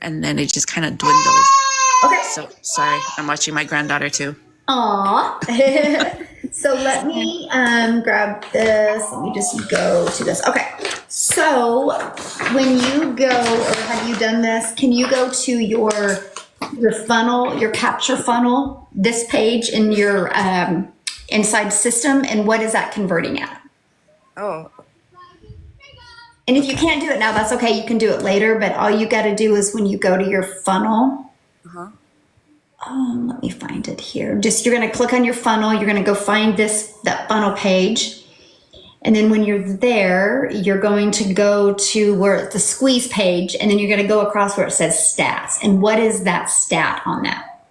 and then it just kind of dwindled. Okay. So sorry, I'm watching my granddaughter too. Aw. So let me grab this. Let me just go to this. Okay. So when you go, or have you done this? Can you go to your funnel, your capture funnel, this page in your inside system, and what is that converting at? Oh, And if you okay. can't do it now, that's okay. You can do it later. But all you got to do is when you go to your funnel. Uh-huh. Let me find it here. Just you're going to click on your funnel. You're going to go find that funnel page. And then when you're there, you're going to go to where it's the squeeze page, and then you're going to go across where it says stats. And what is that stat on that?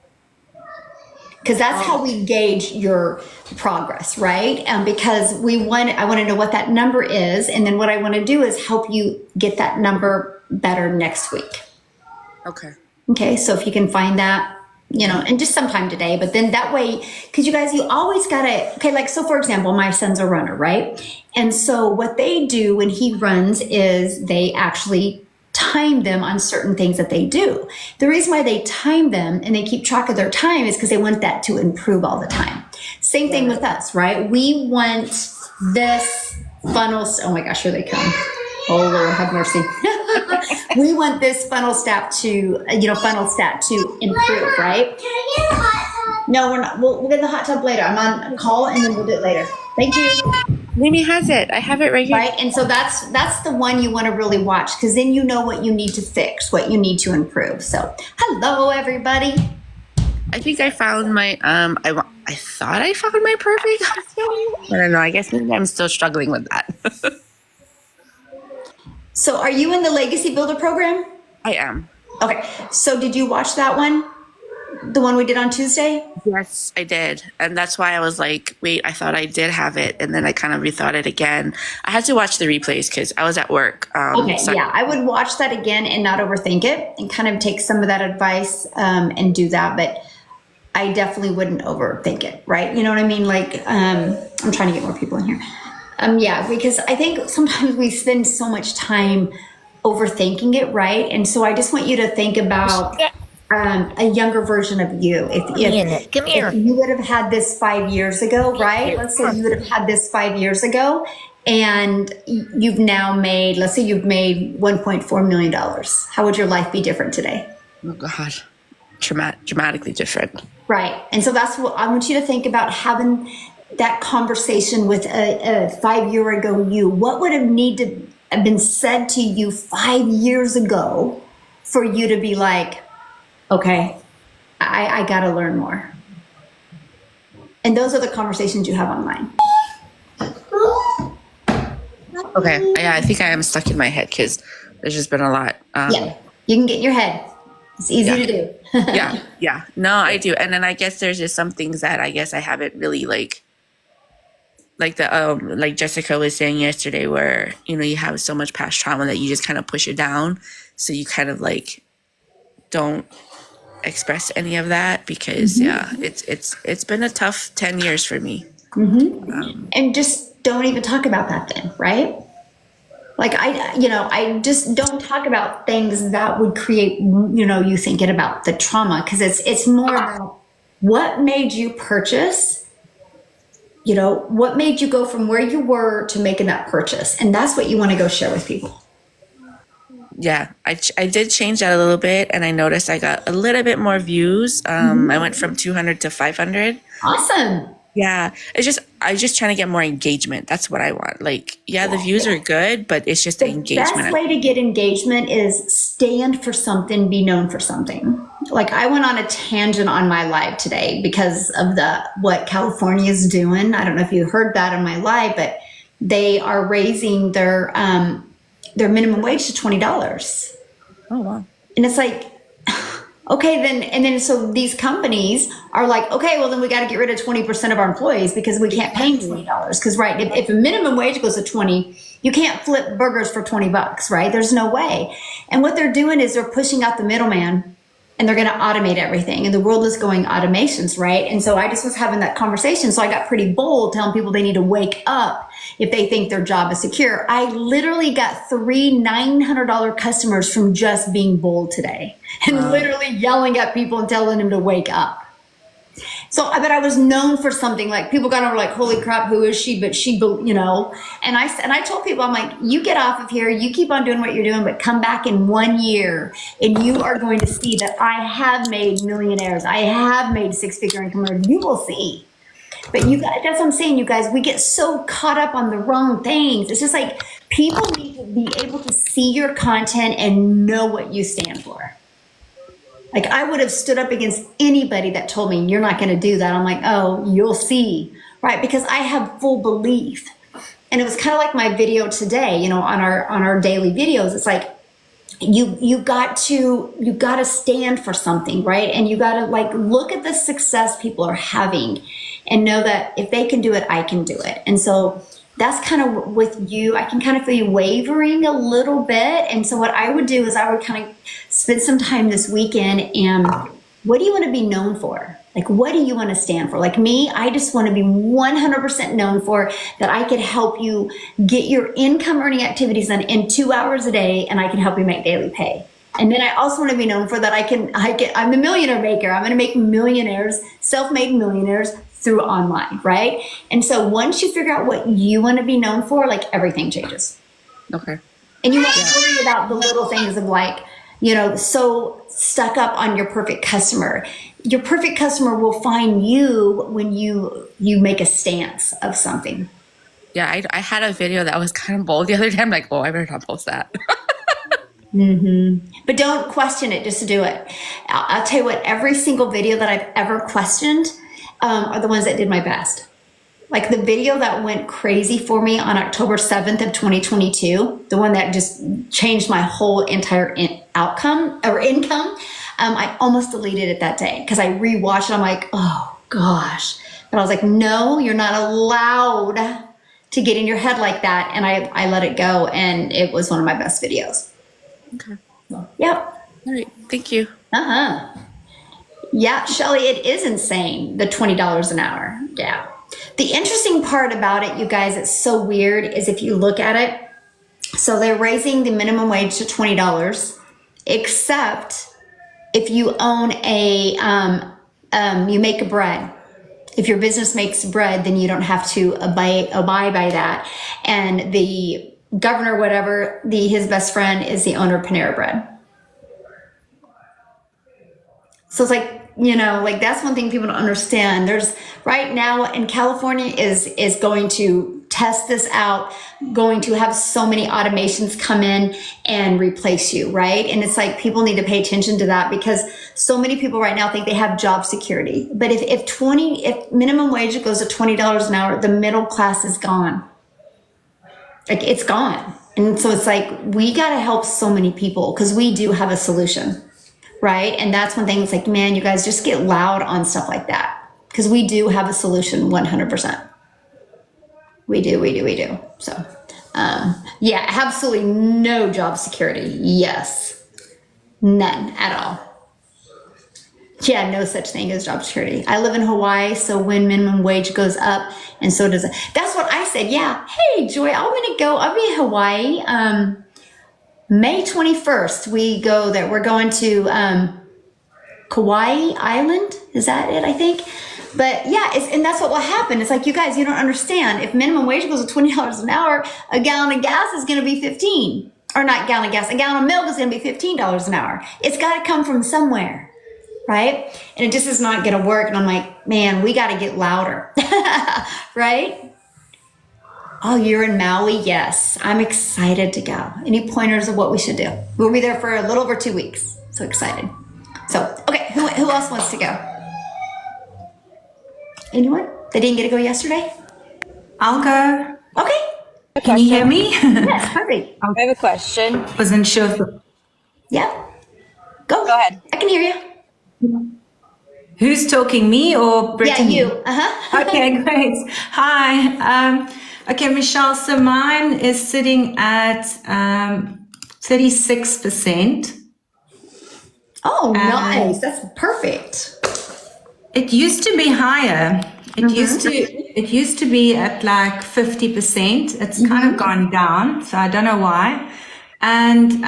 Because that's how Oh, we gauge your progress, right? Because I want to know what that number is, and then what I want to do is help you get that number better next week. okay. Okay, so if you can find that, and just sometime today, but then that way, because you guys, you always gotta, okay, like, so for example, my son's a runner, right? And so what they do when he runs is they actually time them on certain things that they do. The reason why they time them and they keep track of their time is because they want that to improve all the time. Same thing Yeah. with us, right? We want this funnel, oh my gosh, here they come. Oh Lord, have mercy. We want this funnel stat to improve, right? Can I get a hot tub? No, we're not. We'll get the hot tub later. I'm on a call and then we'll do it later. Thank you. Mimi has it. I have it right here. Right? And so that's the one you want to really watch, because then you know what you need to fix, what you need to improve. So, hello everybody. I think I found my I thought I found my perfect husband. I don't know. I guess maybe I'm still struggling with that. So, are you in the Legacy Builder program? I am. Okay. So, did you watch that one? The one we did on Tuesday? Yes, I did. And that's why I was like, wait, I thought I did have it. And then I kind of rethought it again. I had to watch the replays because I was at work. Okay, So yeah, I would watch that again and not overthink it, and kind of take some of that advice and do that. But I definitely wouldn't overthink it, right? You know what I mean? Like, I'm trying to get more people in here. Yeah, because I think sometimes we spend so much time overthinking it, right? And so I just want you to think about a younger version of you. If you would have had this 5 years ago, right? Let's say you would have had this 5 years ago, and you've now made, let's say you've made $1.4 million. How would your life be different today? oh God, dramatically different. Right. And so that's what I want you to think about, having that conversation with a 5 year ago you. What would have needed to have been said to you 5 years ago for you to be like, okay, I got to learn more. And those are the conversations you have online. Okay. Yeah, I think I am stuck in my head because there's just been a lot. Yeah. You can get in your head. It's easy Yeah. to do. Yeah. Yeah. No, I do. And then I guess there's just some things that I guess I haven't really like like Jessica was saying yesterday, where, you have so much past trauma that you just kind of push it down. So you kind of like don't express any of that because it's been a tough 10 years for me. And just don't even talk about that then, right? Like I just don't talk about things that would create, you thinking about the trauma, because it's more about what made you purchase, what made you go from where you were to making that purchase. And that's what you want to go share with people. Yeah, I did change that a little bit, and I noticed I got a little bit more views. I went from 200 to 500. Awesome. Yeah, I was just trying to get more engagement. That's what I want. Like, yeah, the views are good, but it's just the The best engagement. way to get engagement is stand for something, be known for something. Like, I went on a tangent on my live today because of what California is doing. I don't know if you heard that on my live, but they are raising their minimum wage to $20. Oh wow. And it's like, okay, then so these companies are like, okay, well then we got to get rid of 20% of our employees because we can't pay them $20. Because right, if a minimum wage goes to 20, you can't flip burgers for $20, right? There's no way. And what they're doing is they're pushing out the middleman, and they're going to automate everything. And the world is going automations, right? And so I just was having that conversation. So I got pretty bold telling people they need to wake up if they think their job is secure. I literally got 3 $900 customers from just being bold today and literally yelling at people and telling them to wake up. So, but I was known for something. Like people got over like, holy crap, who is she? But she, and I told people, I'm like, you get off of here, you keep on doing what you're doing, but come back in 1 year and you are going to see that I have made millionaires. I have made 6-figure income. You will see. But you guys, that's what I'm saying, you guys, we get so caught up on the wrong things. It's just like people need to be able to see your content and know what you stand for. Like I would have stood up against anybody that told me you're not going to do that. I'm like, oh, you'll see, right? Because I have full belief. And it was kind of like my video today, on our daily videos. It's like you got to stand for something, right? And you got to like look at the success people are having and know that if they can do it, I can do it. And so that's kind of with you. I can kind of feel you wavering a little bit. And so what I would do is I would kind of spend some time this weekend and what do you want to be known for? Like, what do you want to stand for? Like me, I just want to be 100% known for that I could help you get your income earning activities done in 2 hours a day and I can help you make daily pay. And then I also want to be known for that I'm a millionaire maker. I'm going to make millionaires, self-made millionaires through online, right? And so once you figure out what you want to be known for, like everything changes. Okay. And you won't worry about the little things of like, so stuck up on your perfect customer. Your perfect customer will find you when you make a stance of something. Yeah, I had a video that was kind of bold the other day. I'm like, oh, I better not post that. But don't question it just to do it. I'll tell you what, every single video that I've ever questioned are the ones that did my best. Like the video that went crazy for me on October 7th of 2022, the one that just changed my whole entire outcome or income, I almost deleted it that day because I rewatched it. I'm like, oh gosh. But I was like, no, you're not allowed to get in your head like that. And I let it go. And it was one of my best videos. Okay. Yep. All right. Thank you. Yeah, Shelly, it is insane, the $20 an hour. Yeah. The interesting part about it, you guys, it's so weird, is if you look at it, so they're raising the minimum wage to $20, except if you own you make a bread. If your business makes bread, then you don't have to abide by that. And the governor, whatever, his best friend is the owner of Panera Bread. So it's like, like that's one thing people don't understand. There's right now in California is going to test this out, going to have so many automations come in and replace you, right? And it's like people need to pay attention to that because so many people right now think they have job security. But if minimum wage goes to $20 an hour, the middle class is gone. Like it's gone. And so it's like we got to help so many people because we do have a solution. Right. And that's one thing. It's like, man, you guys just get loud on stuff like that because we do have a solution 100%. We do. So, yeah, absolutely no job security. Yes. None at all. Yeah, no such thing as job security. I live in Hawaii, so when minimum wage goes up, and so does it. That's what I said. Yeah. Hey, Joy, I'll be in Hawaii. May 21st, we go there. We're going to Kauai Island. Is that it? I think. But yeah, and that's what will happen. It's like, you guys, you don't understand. If minimum wage goes to $20 an hour, a gallon of gas is going to be $15. Or not gallon of gas, a gallon of milk is going to be $15 an hour. It's got to come from somewhere, right? And it just is not going to work. And I'm like, man, we got to get louder, right? Oh, you're in Maui? Yes. I'm excited to go. Any pointers of what we should do? We'll be there for a little over 2 weeks. So excited. So, okay, who else wants to go? Anyone? They didn't get to go yesterday? I'll go. Okay. Can you hear me? Yes, perfect. I have a question. Wasn't sure. If, Yeah. Go. Go ahead. I can hear you. who's talking, me or Brittany? Yeah, you. Uh-huh. Okay, great. Hi. Okay, Michelle. So mine is sitting at 36%. Oh, nice. That's perfect. It used to be higher. It used to be at like 50%. It's kind of gone down, so I don't know why. And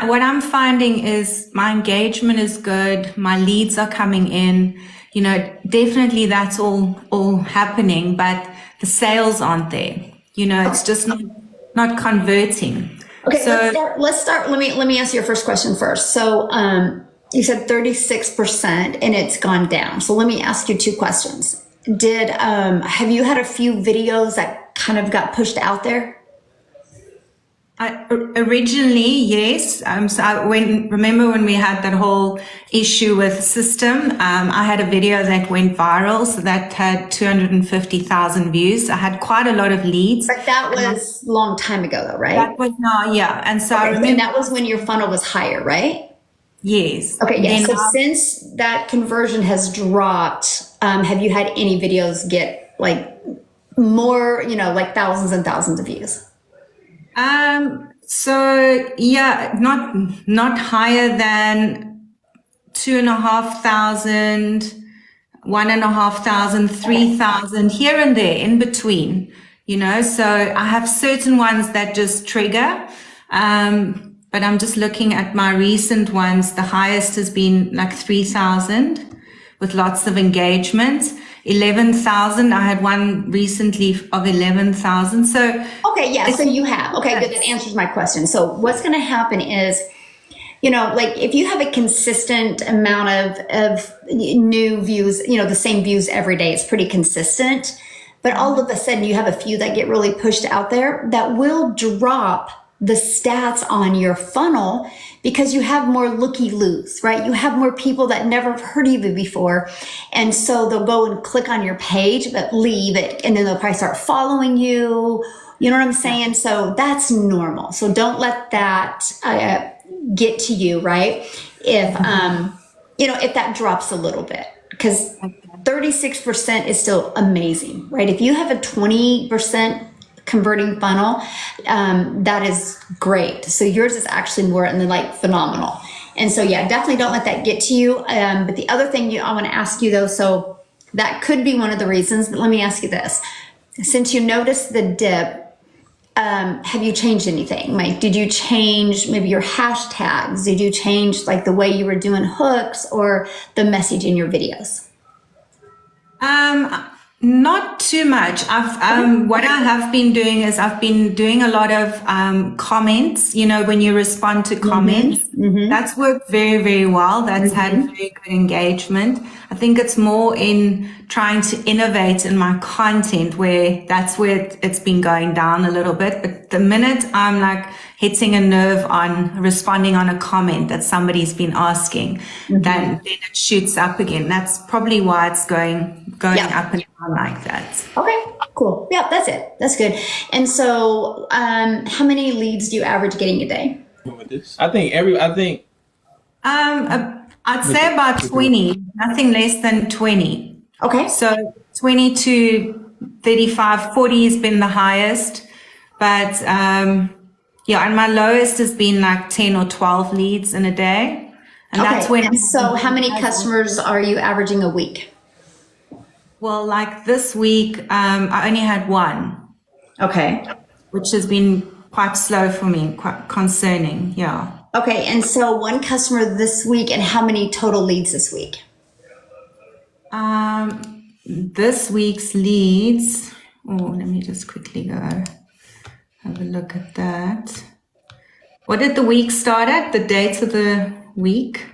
what I'm finding is my engagement is good. My leads are coming in. Definitely that's all happening, but the sales aren't there. It's just not converting. Okay, So let's start. Let me ask you your first question first. So, you said 36% and it's gone down. So let me ask you two questions. Have you had a few videos that kind of got pushed out there? Originally, yes. So remember when we had that whole issue with system, I had a video that went viral. So that had 250,000 views. I had quite a lot of leads. But that was a long time ago though, right? That was now, yeah. And so I Okay, remember. and that was when your funnel was higher, right? Yes. Okay, yeah. Then So since that conversion has dropped, have you had any videos get like more, like thousands and thousands of views? So yeah, not higher than 2,500, 1,500, 3,000 here and there in between, so I have certain ones that just trigger. But I'm just looking at my recent ones. The highest has been like 3,000 with lots of engagement. 11,000. I had one recently of 11,000. So okay, yeah. So you have. Okay, good. That answers my question. So what's going to happen is, like if you have a consistent amount of new views, the same views every day, it's pretty consistent. But all of a sudden you have a few that get really pushed out there that will drop the stats on your funnel because you have more looky-loos, right? You have more people that never have heard of you before. And so they'll go and click on your page, but leave it. And then they'll probably start following you. You know what I'm saying? So that's normal. So don't let that get to you, right? If that drops a little bit, because 36% is still amazing, right? If you have a 20% converting funnel, that is great. So yours is actually more in the like phenomenal. And so, yeah, definitely don't let that get to you. But the other thing I want to ask you though, so that could be one of the reasons, but let me ask you this. Since you noticed the dip, have you changed anything? Like, did you change maybe your hashtags? Did you change like the way you were doing hooks or the message in your videos? Not too much. What I have been doing is I've been doing a lot of comments, when you respond to comments. That's worked very, very well. That's had very good engagement. I think it's more in trying to innovate in my content that's where it's been going down a little bit. But the minute I'm like hitting a nerve on responding on a comment that somebody's been asking, then it shoots up again. That's probably why it's going up and down like that. Okay, cool. Yeah, that's it. That's good. And so, how many leads do you average getting a day? I'd say about 20, nothing less than 20. Okay. So 20 to 35, 40 has been the highest. But and my lowest has been like 10 or 12 leads in a day. And that's when. And so how many customers are you averaging a week? Well, like this week, I only had one. Okay. Which has been quite slow for me, quite concerning. Yeah. Okay. And so one customer this week, and how many total leads this week? This week's leads. Oh, let me just quickly go have a look at that. What did the week start at? The date of the week?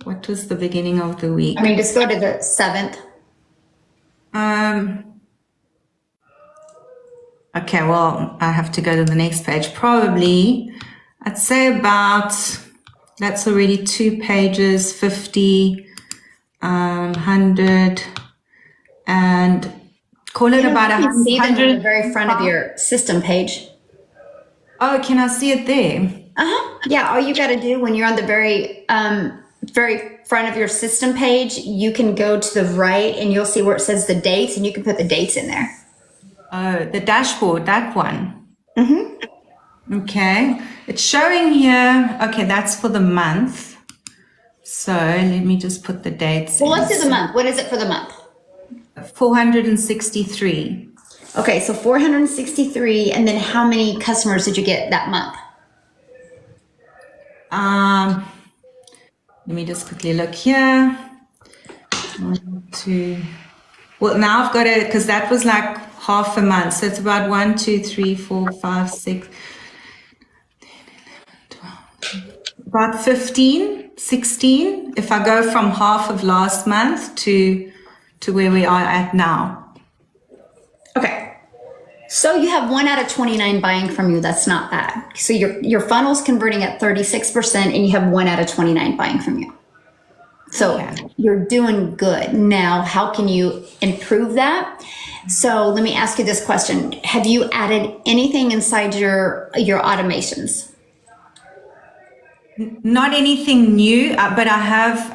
What was the beginning of the week? Just go to the 7th. Okay, well, I have to go to the next page. Probably, I'd say about, that's already 2 pages, 50, 100, and call it about 100. You can see them on the very front of your system page. Oh, can I see it there? Yeah, all you got to do when you're on the very front of your system page, you can go to the right and you'll see where it says the dates, and you can put the dates in there. Oh, the dashboard, that one. Okay, it's showing here. Okay, that's for the month. So let me just put the dates Well, in. let's do the month. What is it for the month? 463. Okay, so 463, and then how many customers did you get that month? Let me just quickly look here. 1, 2. Well, now I've got it because that was like half a month. So it's about 1, 2, 3, 4, 5, 6, about 15, 16. If I go from half of last month to where we are at now. Okay. So you have 1 out of 29 buying from you. That's not bad. So your funnel's converting at 36% and you have 1 out of 29 buying from you. So Okay. you're doing good. Now, how can you improve that? So let me ask you this question. Have you added anything inside your automations? Not anything new, but I have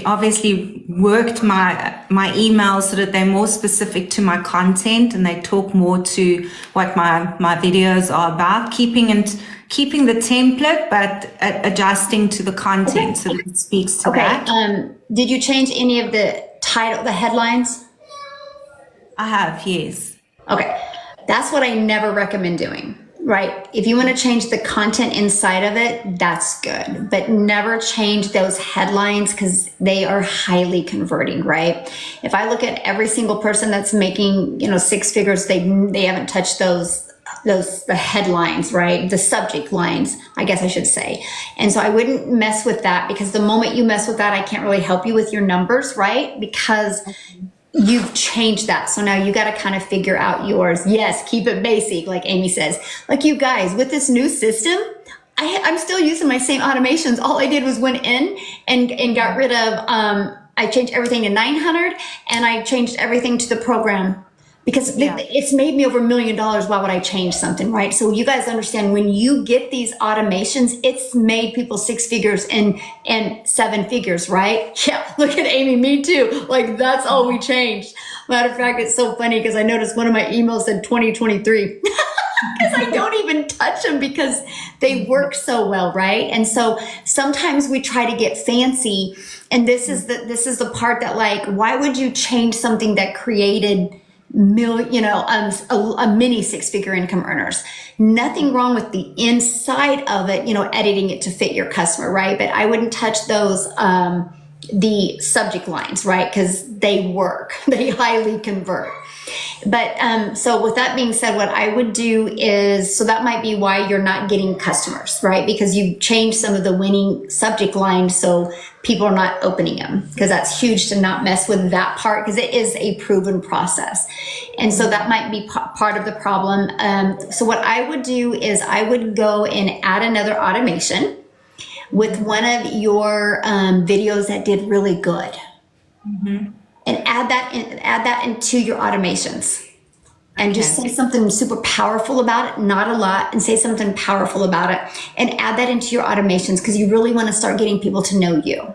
obviously worked my emails so that they're more specific to my content and they talk more to what my videos are about, keeping the template, but adjusting to the content so that it speaks to that. Did you change any of the title, the headlines? I have, yes. Okay. That's what I never recommend doing, right? If you want to change the content inside of it, that's good, but never change those headlines because they are highly converting, right? If I look at every single person that's making, 6 figures, they haven't touched the headlines, right? The subject lines, I guess I should say. And so I wouldn't mess with that because the moment you mess with that, I can't really help you with your numbers, right? Because you've changed that. So now you got to kind of figure out yours. Yes, keep it basic, like Amy says. Like you guys, with this new system, I'm still using my same automations. All I did was went in and got rid of, I changed everything to 900 and I changed everything to the program because it's made me over $1 million. Why would I change something, right? So you guys understand when you get these automations, it's made people 6 figures and 7 figures, right? Yeah, look at Amy, me too. Like that's all we changed. Matter of fact, it's so funny because I noticed one of my emails said 2023 because I don't even touch them because they work so well, right? And so sometimes we try to get fancy, and this is the part that like, why would you change something that created a mini 6-figure income earners? Nothing wrong with the inside of it, editing it to fit your customer, right? But I wouldn't touch those, the subject lines, right? Because they work, they highly convert. But so with that being said, what I would do is, so that might be why you're not getting customers, right? Because you changed some of the winning subject lines so people are not opening them, because that's huge to not mess with that part because it is a proven process. And so that might be part of the problem. So what I would do is I would go and add another automation with one of your videos that did really good. Mm-hmm. And add that into your automations. And just say something super powerful about it, not a lot, and say something powerful about it. And add that into your automations because you really want to start getting people to know you. Yeah.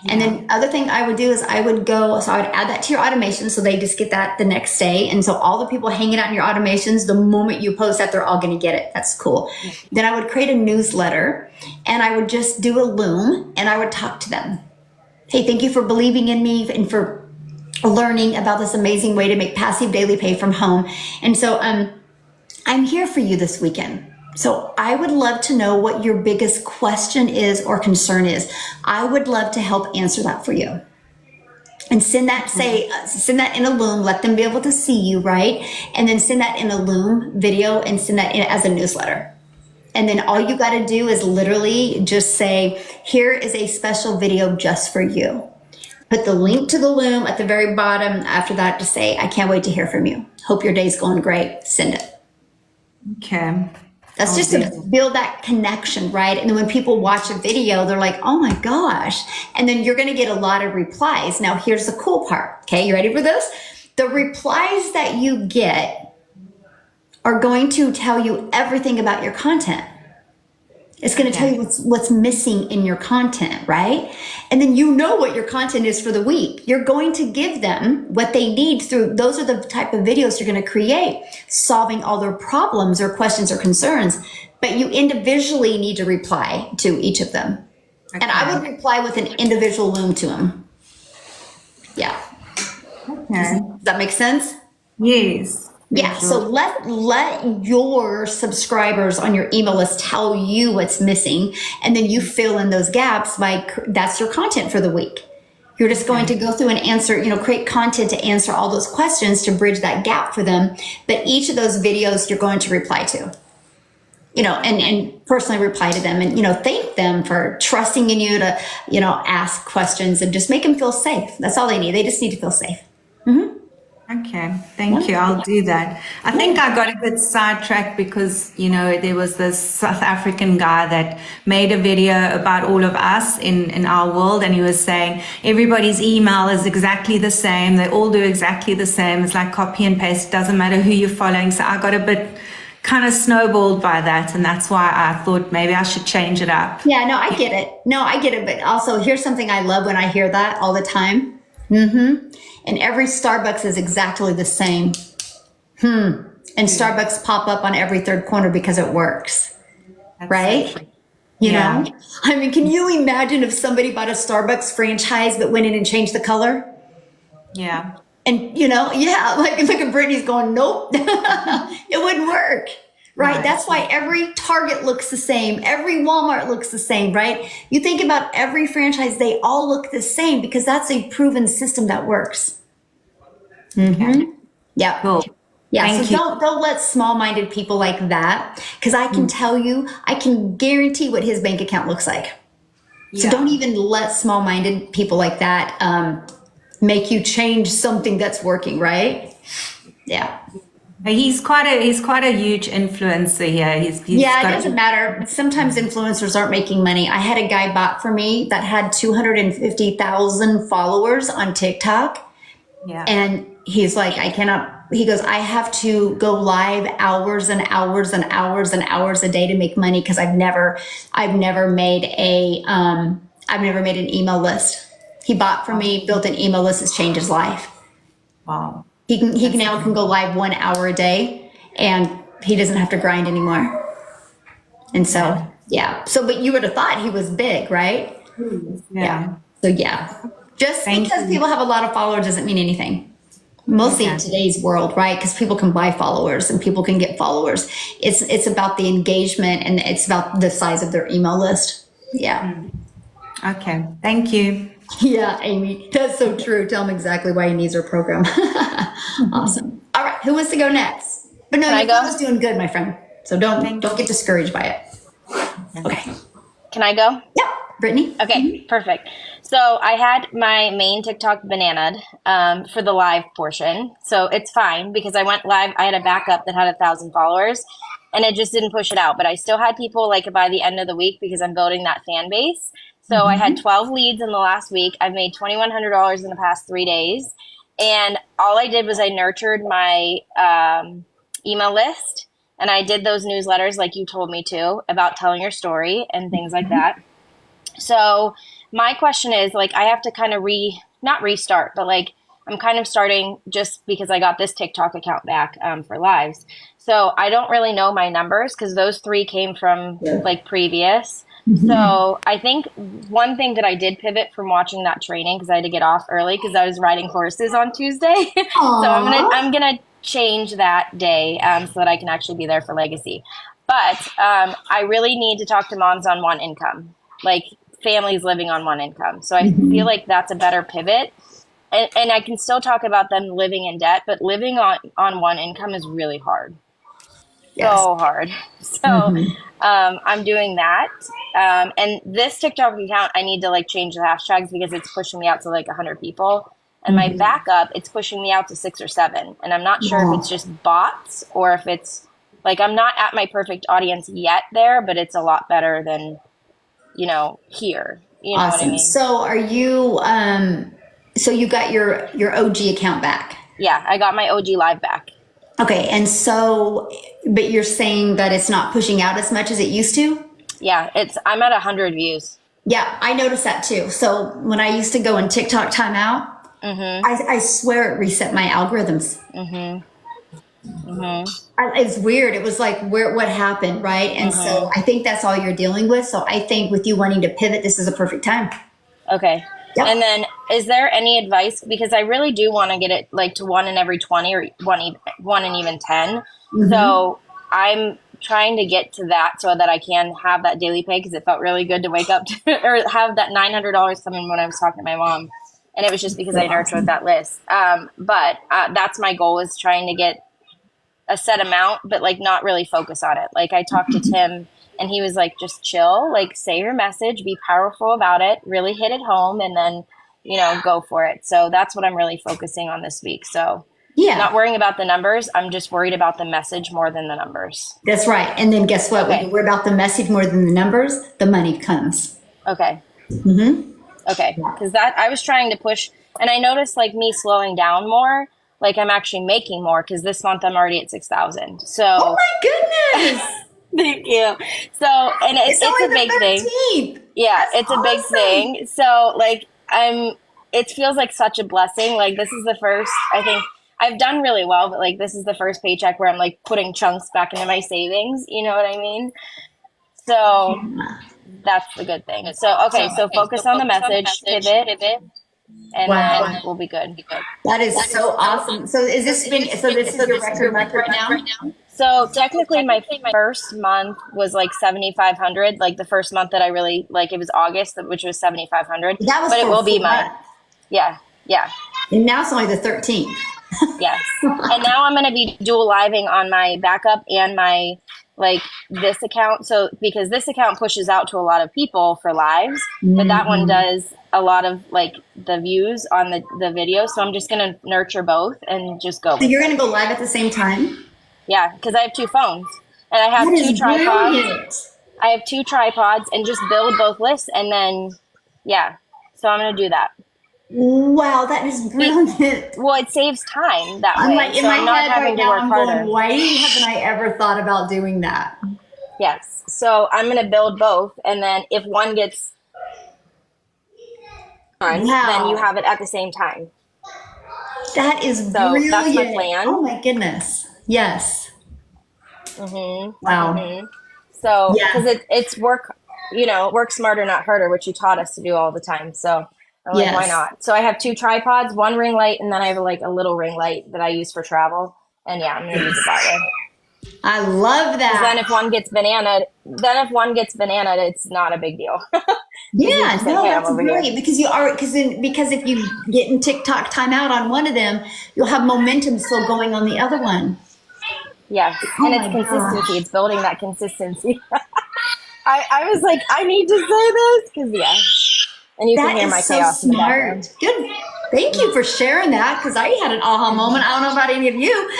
And then the other thing I would do is I would add that to your automation so they just get that the next day. And so all the people hanging out in your automations, the moment you post that, they're all going to get it. That's cool. Yeah. Then I would create a newsletter and I would just do a Loom and I would talk to them. Hey, thank you for believing in me and for learning about this amazing way to make passive daily pay from home. And so I'm here for you this weekend. So I would love to know what your biggest question is or concern is. I would love to help answer that for you. And send that in a Loom, let them be able to see you, right? And then send that in a Loom video and send that in as a newsletter. And then all you got to do is literally just say, here is a special video just for you. Put the link to the Loom at the very bottom. After that, to say, I can't wait to hear from you. Hope your day's going great. Send it. Okay. That's just to build that connection, right? And then when people watch a video, they're like, oh my gosh. And then you're going to get a lot of replies. Now, here's the cool part. Okay, you ready for this? The replies that you get are going to tell you everything about your content. It's going to tell you what's missing in your content, right? And then you know what your content is for the week. You're going to give them what they need through, those are the type of videos you're going to create, solving all their problems or questions or concerns. But you individually need to reply to each of them. And I would reply with an individual loom to him. Yeah. Okay. Does that make sense? Yes. Yeah, so let your subscribers on your email list tell you what's missing, and then you fill in those gaps by that's your content for the week. You're just going to go through and answer, create content to answer all those questions to bridge that gap for them. But each of those videos you're going to reply to, and personally reply to them and, thank them for trusting in you to, ask questions and just make them feel safe. That's all they need. They just need to feel safe. Okay, thank you. I'll do that. I think I got a bit sidetracked because, there was this South African guy that made a video about all of us in our world. And he was saying everybody's email is exactly the same. They all do exactly the same. It's like copy and paste. It doesn't matter who you're following. So I got a bit kind of snowballed by that. And that's why I thought maybe I should change it up. Yeah, no, I get it. But also here's something I love when I hear that all the time. And every Starbucks is exactly the same. And Starbucks pop up on every third corner because it works. That's right? so true. You know? I mean, can you imagine if somebody bought a Starbucks franchise but went in and changed the color? Yeah. And, like look at Brittany's going, nope, it wouldn't work. Right. That's why every Target looks the same. Every Walmart looks the same, right? You think about every franchise, they all look the same because that's a proven system that works. Yeah. Cool. Yeah. Thank So you. don't let small-minded people like that, because I can tell you, I can guarantee what his bank account looks like. So don't even let small-minded people like that make you change something that's working, right? Yeah. He's quite a huge influencer here. He's It got doesn't matter. Sometimes influencers aren't making money. I had a guy bot for me that had 250,000 followers on TikTok. Yeah. And he's like, he goes, I have to go live hours and hours and hours and hours a day to make money because I've never made an email list. He bought for me, built an email list, has changed his life. Wow. He can go live 1 hour a day and he doesn't have to grind anymore. And so, but you would have thought he was big, right? Yeah. So just because people have a lot of followers doesn't mean anything. Mostly in today's world, right? Because people can buy followers and people can get followers. It's about the engagement and it's about the size of their email list. Yeah. Okay. Thank you. Yeah, Amy, that's so true. Tell him exactly why he needs our program. Awesome. All right, who wants to go next? But no, your phone is doing good, my friend. So don't get discouraged by it. Okay. Can I go? Yeah, Brittany. Okay, perfect. So I had my main TikTok bananaed for the live portion. So it's fine because I went live. I had a backup that had 1,000 followers and it just didn't push it out. But I still had people like by the end of the week because I'm building that fan base. So I had 12 leads in the last week. I've made $2,100 in the past 3 days. And all I did was I nurtured my email list. And I did those newsletters like you told me to about telling your story and things like that. So my question is like, I have to kind of not restart, but like I'm kind of starting just because I got this TikTok account back for lives. So I don't really know my numbers because those 3 came from like previous. So I think one thing that I did pivot from watching that training because I had to get off early because I was riding horses on Tuesday. So I'm gonna change that day so that I can actually be there for Legacy. But I really need to talk to moms on one income, like families living on one income. So I feel like that's a better pivot. And I can still talk about them living in debt, but living on one income is really hard. So hard. So I'm doing that. And this TikTok account, I need to like change the hashtags because it's pushing me out to like 100 people. And my backup, it's pushing me out to 6 or 7. And I'm not sure if it's just bots or if it's like, I'm not at my perfect audience yet there, but it's a lot better than, here. You know what I mean? So are you, so you got your OG account back? Yeah, I got my OG live back. Okay, and so, but you're saying that it's not pushing out as much as it used to? Yeah, I'm at 100 views. Yeah, I noticed that too. So when I used to go in TikTok timeout, I swear it reset my algorithms. It's weird. It was like, what happened, right? And so I think that's all you're dealing with. So I think with you wanting to pivot, this is a perfect time. Okay. And Yep. then is there any advice? Because I really do want to get it like to one in every 20 or one in even 10. So I'm trying to get to that so that I can have that daily pay because it felt really good to wake up to or have that $900 come in when I was talking to my mom. And it was just because So I nurtured awesome. that list. But that's my goal is trying to get a set amount, but like not really focus on it. Like I talked to Tim and he was like, just chill, like say your message, be powerful about it, really hit it home, and then, go for it. So that's what I'm really focusing on this week. So not Yeah, worrying about the numbers. I'm just worried about the message more than the numbers. that's right. And then guess what? When you Okay. worry about the message more than the numbers, the money comes. Okay. Okay. Because that I was trying to push, and I noticed like me slowing down more. Like I'm actually making more because this month I'm already at 6,000. Oh So my goodness. thank you. So, and It's it's only a big thing. the 13th. Yeah, That's it's a big awesome. thing. So, like, it feels like such a blessing. Like, this is the first, I think, I've done really well, but like, this is the first paycheck where I'm like putting chunks back into my savings. You know what I mean? So, that's the good thing. So, okay, so focus on the message, pivot, and Wow. then we'll be good. That is so awesome. So is this been, so this is your record month right now? So technically, my first month was like 7,500. Like the first month that I really like, it was August, which was 7,500. That was But it for a will be full my month. yeah, yeah, And now it's only the 13th. yes. And now I'm gonna be dual living on my backup and my like this account. So because this account pushes out to a lot of people for lives, but that one does a lot of like the views on the video. So I'm just gonna nurture both and just go So with you're going it. to go live at the same time? Yeah, because I have two phones and I That have two is tripods. brilliant. I have two tripods and just build both lists and then yeah. So I'm gonna do that. Wow, that is Be, brilliant. well, it saves time that I'm way, like in so my I'm not head right having to now, work I'm going, harder. why haven't I ever thought about doing that? Yes. So I'm gonna build both, and then if one gets on, then you Wow, have it at the same time. that is So that's my brilliant. Oh plan. my goodness. Yes. hmm Wow. So because Yeah. it's work, work smarter, not harder, which you taught us to do all the time. So I'm like, why Yes. not? So I have two tripods, one ring light, and then I have like a little ring light that I use for travel. And yeah, I'm gonna use it that Yes. way. I love Because then that. if one gets bananaed, it's not a big deal. Because you're Yeah, just like, no, hey, I'm that's over here. brilliant because you are because if you get in TikTok timeout on one of them, you'll have momentum still going on the other one. Yes. Oh And it's my consistency. gosh. It's building that consistency. I was like, I need to say this because, yeah. And you can That hear is my so chaos in the smart. background. Good. Thank you for sharing that because I had an aha moment. I don't know about any of you.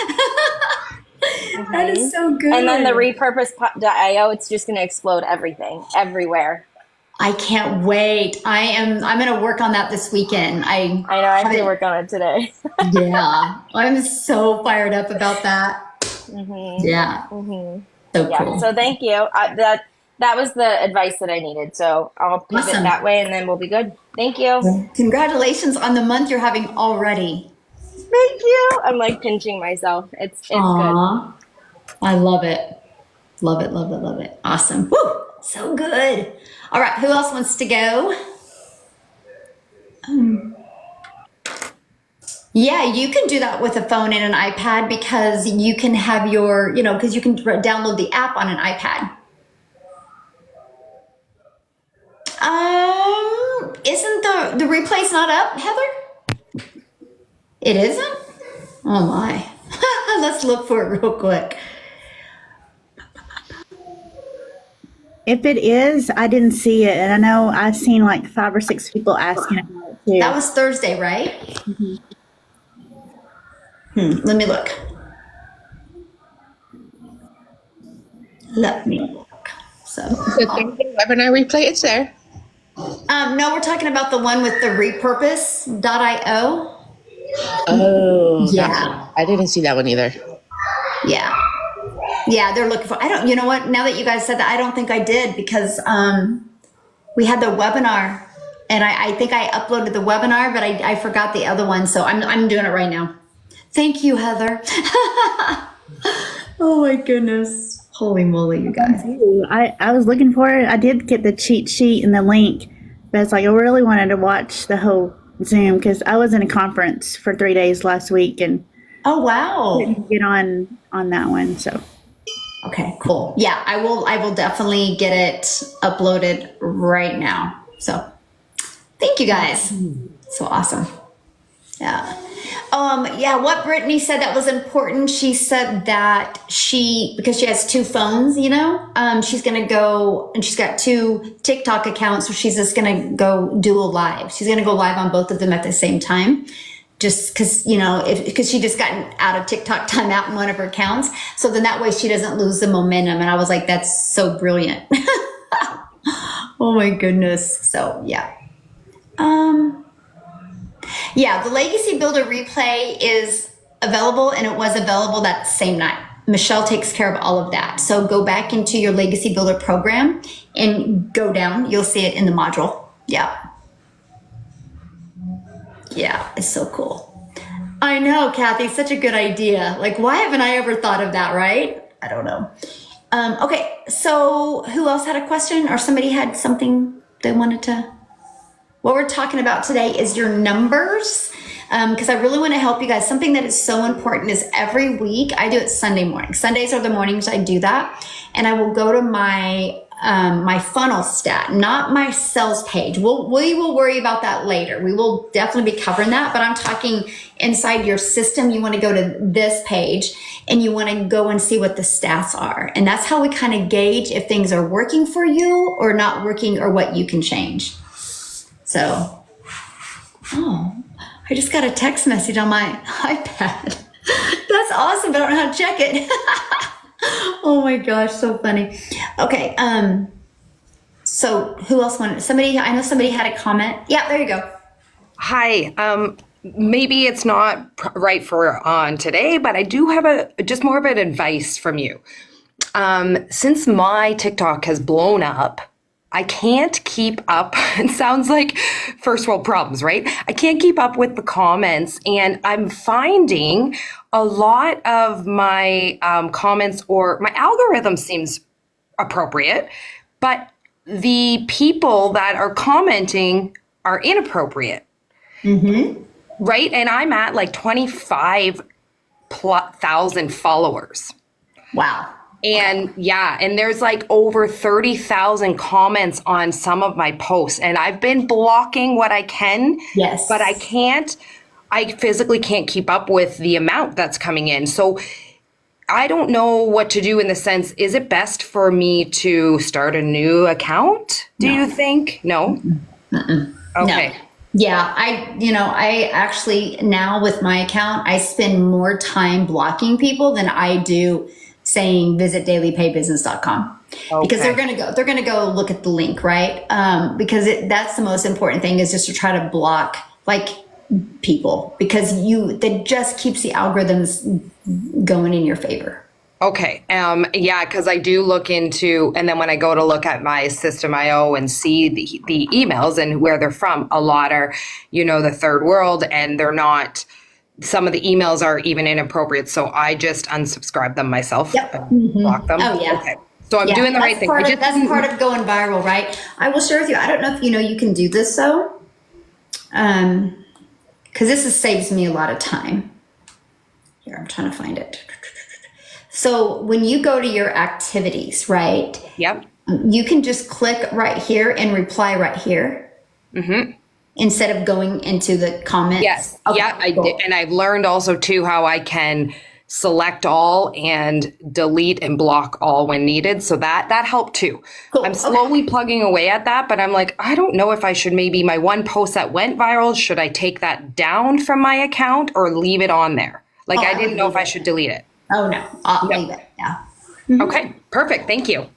That is so And then the good. repurpose.io, it's just going to explode everything, everywhere. I can't wait. I'm going to work on that this weekend. I I know I have to haven't, work on it today. yeah. I'm so fired up about that. Yeah. So Yeah. cool. So thank you. That was the advice that I needed. So I'll pivot Awesome. that way and then we'll be good. Thank you. Congratulations on the month you're having already. Thank you. I'm like pinching myself. It's good. Aw, I love it. Love it, love it, love it. Awesome. Woo! So good. All right, who else wants to go? Yeah, you can do that with a phone and an iPad because you can have your, because you can download the app on an iPad. Isn't the replay's not up, Heather? It isn't? Oh my. Let's look for it real quick. If it is, I didn't see it. And I know I've seen like 5 or 6 people asking about it That too. was Thursday, right? Let me look. Let me look. So, The Thursday webinar replay, it's there. no, we're talking about the one with the repurpose.io. Oh, that one. Yeah. I didn't see that one either. Yeah. Yeah, they're looking for, I don't, you know what? Now that you guys said that, I don't think I did because we had the webinar and I think I uploaded the webinar, but I forgot the other one. So I'm doing it right now. Thank you, Heather. Oh my goodness. Holy moly, you guys. I was looking for it. I did get the cheat sheet and the link, but it's like I really wanted to watch the whole Zoom because I was in a conference for 3 days last week and Oh wow. couldn't get on that one. So Okay, cool. Yeah, I will definitely get it uploaded right now. So thank you guys. So awesome. Yeah. Yeah, what Brittany said that was important, she said that because she has two phones, she's going to go, and she's got two TikTok accounts, so she's just going to go dual live. She's going to go live on both of them at the same time. Just because, because she just got out of TikTok timeout in one of her accounts. So then that way she doesn't lose the momentum. And I was like, that's so brilliant. Oh my goodness. So yeah. Yeah, the Legacy Builder replay is available, and it was available that same night. Michele takes care of all of that. So go back into your Legacy Builder program and go down. You'll see it in the module. Yeah. Yeah, it's so cool. I know, Kathy, such a good idea. Like, why haven't I ever thought of that, right? I don't know. Okay, so who else had a question, or somebody had something they wanted to? What we're talking about today is your numbers, because I really want to help you guys. Something that is so important is every week, I do it Sunday morning. Sundays are the mornings I do that, and I will go to my funnel stat, not my sales page. We will worry about that later. We will definitely be covering that, but I'm talking inside your system. You want to go to this page and you want to go and see what the stats are. And that's how we kind of gauge if things are working for you or not working, or what you can change. So, I just got a text message on my iPad. That's awesome, but I don't know how to check it. Oh my gosh, so funny. Okay, so who else wanted? I know somebody had a comment. Yeah, there you go. Hi. Maybe it's not right for on today, but I do have just more of an advice from you. Since my TikTok has blown up, I can't keep up. It sounds like first world problems, right? I can't keep up with the comments, and I'm finding a lot of my comments, or my algorithm seems appropriate, but the people that are commenting are inappropriate. Mm-hmm. Right? And I'm at like 25,000 followers. Wow. And yeah, and there's like over 30,000 comments on some of my posts, and I've been blocking what I can. Yes. But I physically can't keep up with the amount that's coming in. So I don't know what to do in the sense, is it best for me to start a new account? Do you think? No? Mm-mm. Okay. No. Yeah, I actually now with my account, I spend more time blocking people than I do saying visit dailypaybusiness.com. Okay. Because they're going to go look at the link, right? Because that's the most important thing, is just to try to block like people, because that just keeps the algorithms going in your favor. Okay. Yeah, because I do look into, and then when I go to look at my System.io and see the emails and where they're from, a lot are, the third world, and they're not. Some of the emails are even inappropriate, so I just unsubscribe them myself. Yep. And block them. Oh yeah. Okay. So I'm doing the right thing. That's part of going viral, right? I will share with you. I don't know if you can do this though, because saves me a lot of time. Here, I'm trying to find it. So when you go to your activities, right? Yep. You can just click right here and reply right here. Mm-hmm. Instead of going into the comments. Yes. Okay, yeah, I cool. did. And I've learned also too how I can select all and delete and block all when needed. So that helped too. Cool. I'm slowly plugging away at that, but I'm like, I don't know if I should, maybe my one post that went viral, should I take that down from my account or leave it on there? Like, I didn't know if I should delete it. Oh no, I'll leave it. Yeah. Mm-hmm. Okay, perfect. Thank you.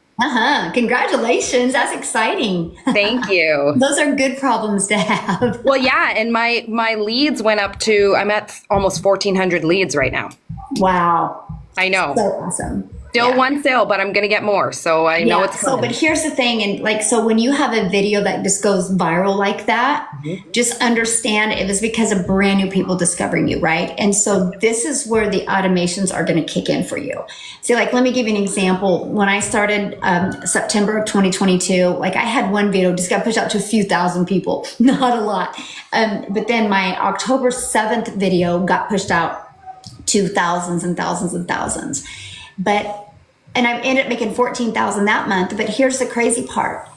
Congratulations. That's exciting. Thank you. Those are good problems to have. Well, yeah. And my leads went up to, I'm at almost 1,400 leads right now. Wow. I know. So awesome. Still one sale, but I'm going to get more. So I know it's so, coming. but here's the thing. And like, so when you have a video that just goes viral like that, just understand it was because of brand new people discovering you, right? And so this is where the automations are going to kick in for you. See, like, let me give you an example. When I started September of 2022, like I had one video just got pushed out to a few thousand people, not a lot. But then my October 7th video got pushed out to thousands and thousands and thousands. And I ended up making 14,000 that month. But here's the crazy part.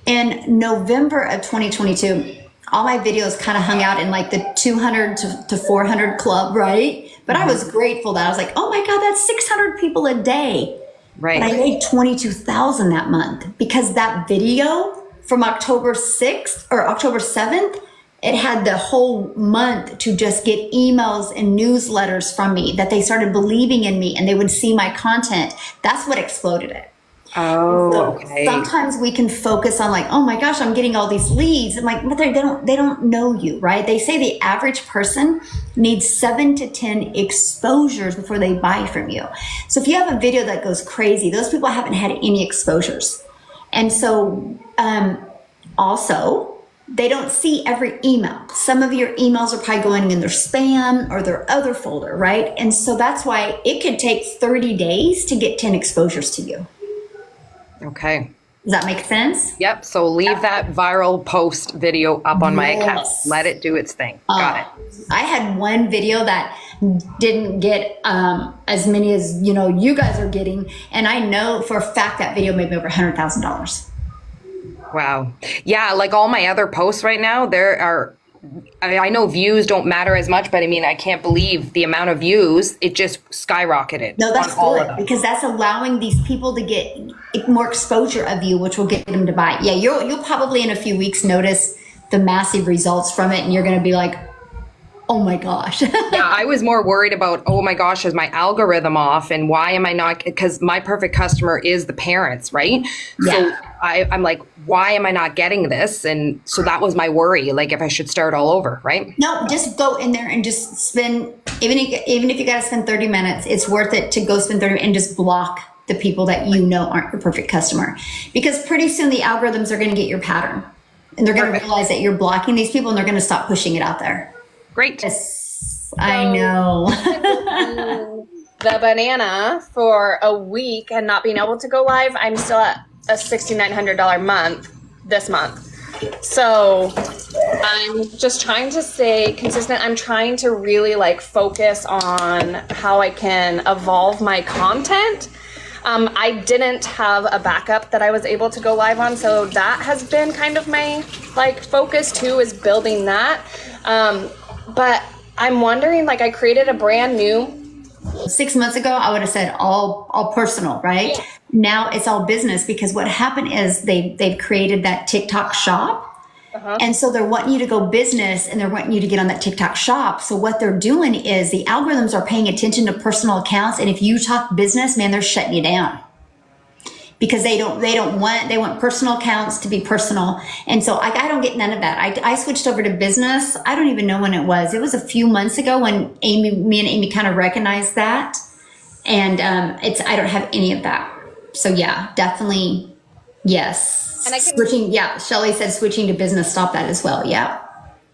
In November of 2022, all my videos kind of hung out in like the 200 to 400 club, right? But I was grateful that I was like, oh my God, that's 600 people a day. Right. But I made 22,000 that month because that video from October 6th or October 7th, it had the whole month to just get emails and newsletters from me that they started believing in me and they would see my content. That's what exploded it. Oh, So okay. sometimes we can focus on like, oh my gosh, I'm getting all these leads. And like, but they don't know you, right? They say the average person needs 7 to 10 exposures before they buy from you. So if you have a video that goes crazy, those people haven't had any exposures. And so also, they don't see every email. Some of your emails are probably going in their spam or their other folder, right? And so that's why it could take 30 days to get 10 exposures to you. Okay. Does that make sense? Yep. So leave that viral post video up on my account. Yes. Let it do its thing. Got it. I had one video that didn't get as many as you guys are getting, and I know for a fact that video made me over $100,000. Wow. Yeah, like all my other posts right now, I know views don't matter as much, but I mean, I can't believe the amount of views. It just skyrocketed. No, that's on all of good them. because that's allowing these people to get more exposure of you, which will get them to buy. Yeah, you'll probably in a few weeks notice the massive results from it, and you're going to be like, oh my gosh. Yeah, I was more worried about, oh my gosh, is my algorithm off? And why am I not? Because my perfect customer is the parents, right? Yeah. So I'm like, why am I not getting this? And so that was my worry, like if I should start all over, right? No, just go in there and just spend, even if you got to spend 30 minutes, it's worth it to go spend 30 minutes and just block the people that you know aren't your perfect customer. Because pretty soon the algorithms are going to get your pattern and they're going to realize that you're blocking these people and they're going to stop pushing it out there. Great. Yes, I know. The banana for a week and not being able to go live, I'm still at a $6,900 month this month. So I'm just trying to stay consistent. I'm trying to really like focus on how I can evolve my content. I didn't have a backup that I was able to go live on, so that has been kind of my like focus too, is building that. But I'm wondering, like I created a brand new 6 months ago, I would have said all personal, right? Yeah. Now it's all business because what happened is they've created that TikTok shop. And so they're wanting you to go business and they're wanting you to get on that TikTok shop. So what they're doing is the algorithms are paying attention to personal accounts. And if you talk business, man, they're shutting you down because they want personal accounts to be personal. And so I don't get none of that. I switched over to business. I don't even know when it was. It was a few months ago when me and Amy kind of recognized that. And I don't have any of that. So yeah, definitely. Yes. And I can- switching. Yeah. Shelly said switching to business. Stop that as well. Yeah.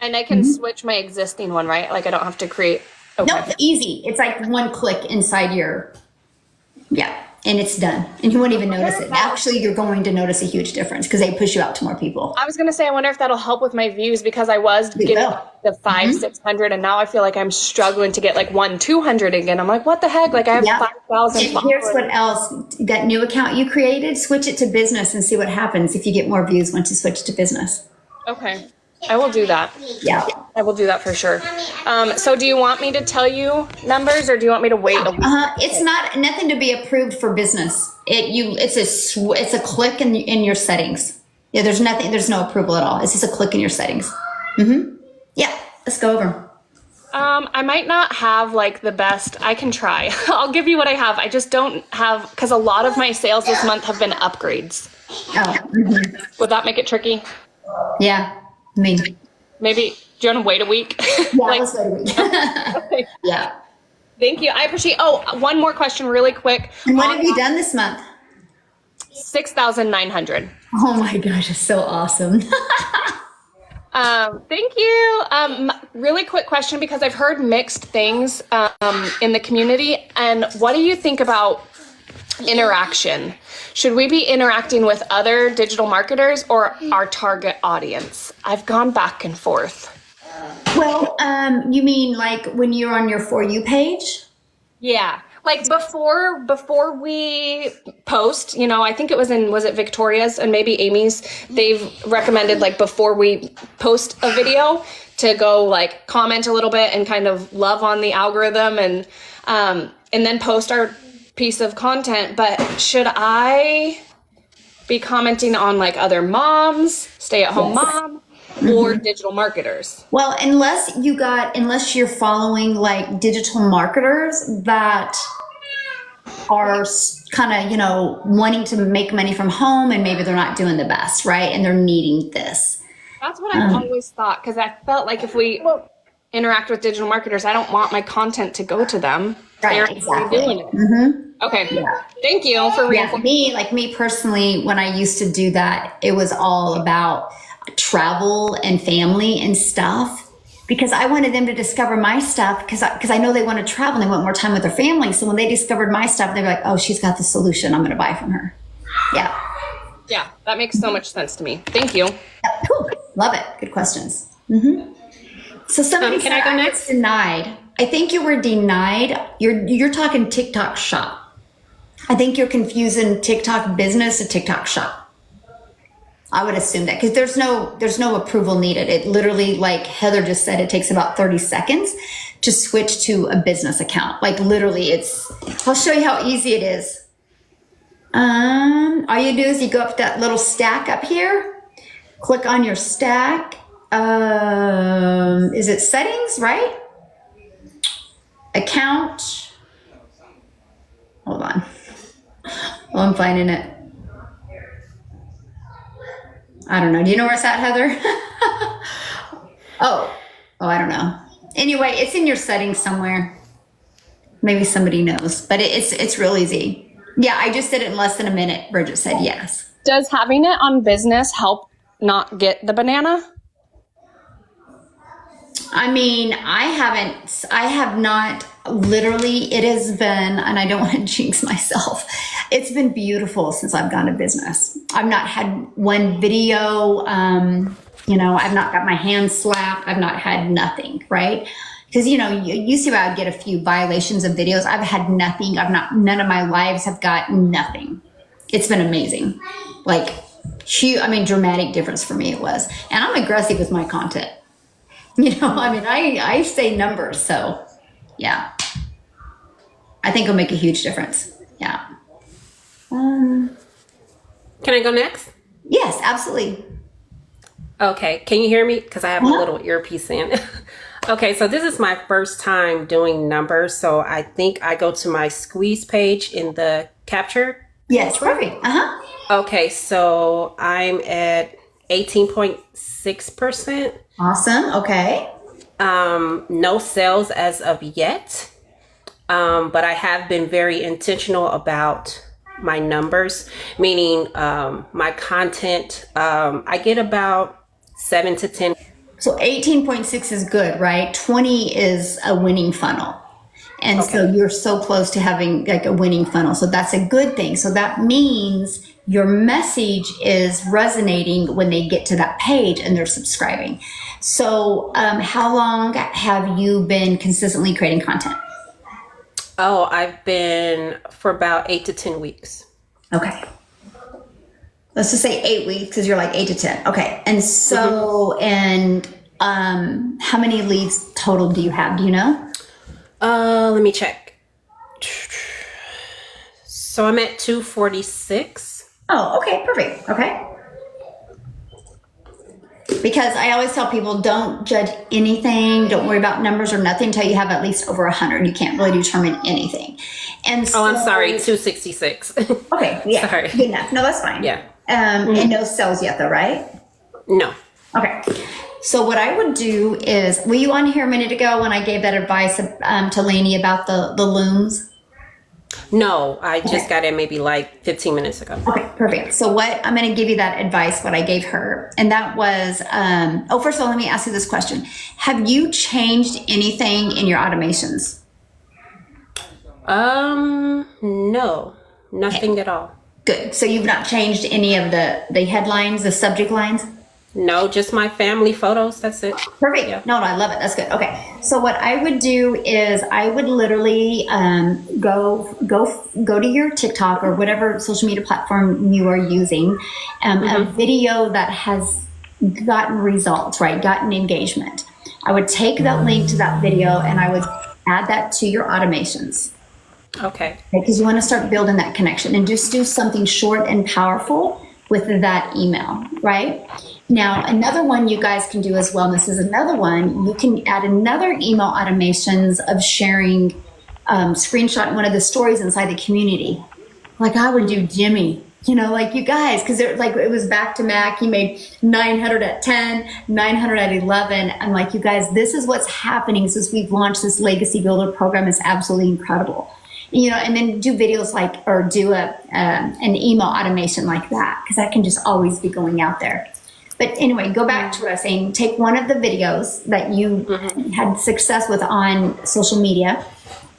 and I can switch my existing one, right? Like I don't have to create. Okay. No, easy. It's like one click inside your, and it's done. And you won't even notice it. Actually, you're going to notice a huge difference because they push you out to more people. I was gonna say, I wonder if that'll help with my views because I was getting will. the 500-600, and now I feel like I'm struggling to get like 1-200 again. I'm like, what the heck? Like I have 5,000 And followers. here's what else. That new account you created, switch it to business and see what happens if you get more views once you switch to business. Okay, I will do that. Yeah. I will do that for sure. So do you want me to tell you numbers or do you want me to wait a week? It's nothing to be approved for business. It's a click in your settings. Yeah, there's no approval at all. It's just a click in your settings. Yeah, let's go over. I might not have like the best. I can try. I'll give you what I have. I just don't have, because a lot of my sales this month have been upgrades. Oh, Would that make it tricky? yeah. I mean, Maybe, do you want to wait a week? yeah, let's wait a week. Yeah. Thank you. I appreciate. Oh, one more question, really quick. And what have you done this month? 6,900. Oh my gosh, it's so awesome. Thank you. Really quick question, because I've heard mixed things in the community. And what do you think about interaction? Should we be interacting with other digital marketers or our target audience? I've gone back and forth. Well, you mean like when you're on your For You page? Yeah. Like before we post, you know, I think it was it Victoria's and maybe Amy's, they've recommended like before we post a video to go like comment a little bit and kind of love on the algorithm and then post our piece of content. But should I be commenting on like other moms, stay-at-home mom, or digital marketers? Well, unless you're following like digital marketers that are kind of, you know, wanting to make money from home and maybe they're not doing the best, right? And they're needing this. That's what I've always thought, because I felt like if we interact with digital marketers, I don't want my content to go to them. Right, They're exactly. doing it. Okay. Yeah. Thank you for Yeah, reinforcing. me personally, when I used to do that, it was all about travel and family and stuff, because I wanted them to discover my stuff because I know they want to travel and they want more time with their family. So when they discovered my stuff, they were like, oh, she's got the solution. I'm going to buy from her. Yeah. Yeah, that makes so much sense to me. Thank you. Yeah, cool. Love it. Good questions. So somebody Can said I go I was next? denied. I think you were denied. You're talking TikTok shop. I think you're confusing TikTok business to TikTok shop. I would assume that because there's no approval needed. It literally, like Heather just said, it takes about 30 seconds to switch to a business account. Like literally, I'll show you how easy it is. All you do is you go up to that little stack up here, click on your stack. Is it settings, right? Account. Hold on. Oh, I'm finding it. I don't know. Do you know where it's at, Heather? Oh, I don't know. Anyway, it's in your settings somewhere. Maybe somebody knows, but it's real easy. Yeah, I just did it in less than a minute. Bridget said yes. Does having it on business help not get the banana? I mean, I have not literally, it has been, and I don't want to jinx myself, it's been beautiful since I've gone to business. I've not had one video, you know, I've not got my hand slapped. I've not had nothing, right? Because, you know, used to I would get a few violations of videos. I've had nothing. None of my lives have got nothing. It's been amazing. Like, huge, I mean, dramatic difference for me it was. And I'm aggressive with my content. You know, I mean, I say numbers, so yeah. I think it'll make a huge difference. Yeah. Can I go next? Yes, absolutely. Okay. Can you hear me? Because I have a little earpiece in. Okay. So this is my first time doing numbers. So I think I go to my squeeze page in the capture. Yes, perfect. Okay. So I'm at 18.6%. Awesome. Okay. No sales as of yet. But I have been very intentional about my numbers, meaning my content. I get about 7 to 10. So 18.6 is good, right? 20 is a winning funnel. And so you're so close to having like a winning funnel. So that's a good thing. So that means your message is resonating when they get to that page and they're subscribing. So how long have you been consistently creating content? Oh, I've been for about 8 to 10 weeks. Okay. Let's just say 8 weeks because you're like 8 to 10. Okay. And so, and how many leads total do you have? Do you know? Let me check. So I'm at 246. Oh, okay. Perfect. Okay. Because I always tell people don't judge anything. Don't worry about numbers or nothing until you have at least over 100. You can't really determine anything. And so, Oh, I'm sorry, 266. Okay, yeah, Sorry. good enough. No, that's fine. Yeah. And no sales yet, though, right? No. Okay. So what I would do is, were you on here a minute ago when I gave that advice to Lainey about the looms? No, I just got in maybe like 15 minutes ago. Okay, perfect. So what I'm going to give you that advice, what I gave her, and that was, first of all, let me ask you this question. Have you changed anything in your automations? No, nothing at all. Good. So you've not changed any of the headlines, the subject lines? No, just my family photos. That's it. Perfect. Yeah. No, I love it. That's good. Okay. So what I would do is I would literally go to your TikTok or whatever social media platform you are using, a video that has gotten results, right? Gotten engagement. I would take that link to that video and I would add that to your automations. Okay. Because you want to start building that connection and just do something short and powerful with that email, right? Now, another one you guys can do as well, and this is another one, you can add another email automations of sharing, screenshot one of the stories inside the community. Like I would do Jimmy, like you guys, because it was back to Mac. He made 900 at 10, 900 at 11. I'm like, you guys, this is what's happening since we've launched this Legacy Builder program. It's absolutely incredible. And then do videos or do an email automation like that, because that can just always be going out there. But anyway, go back to what I was saying. Take one of the videos that you had success with on social media,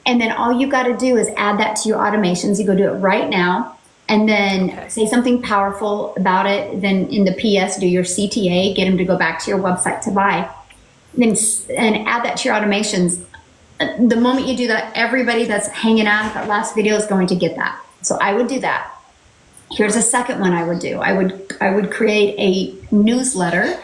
and then all you got to do is add that to your automations. You go do it right now, and then say something powerful about it. Then in the PS, do your CTA, get them to go back to your website to buy, and add that to your automations. The moment you do that, everybody that's hanging out at that last video is going to get that. So I would do that. Here's a second one I would do. I would create a newsletter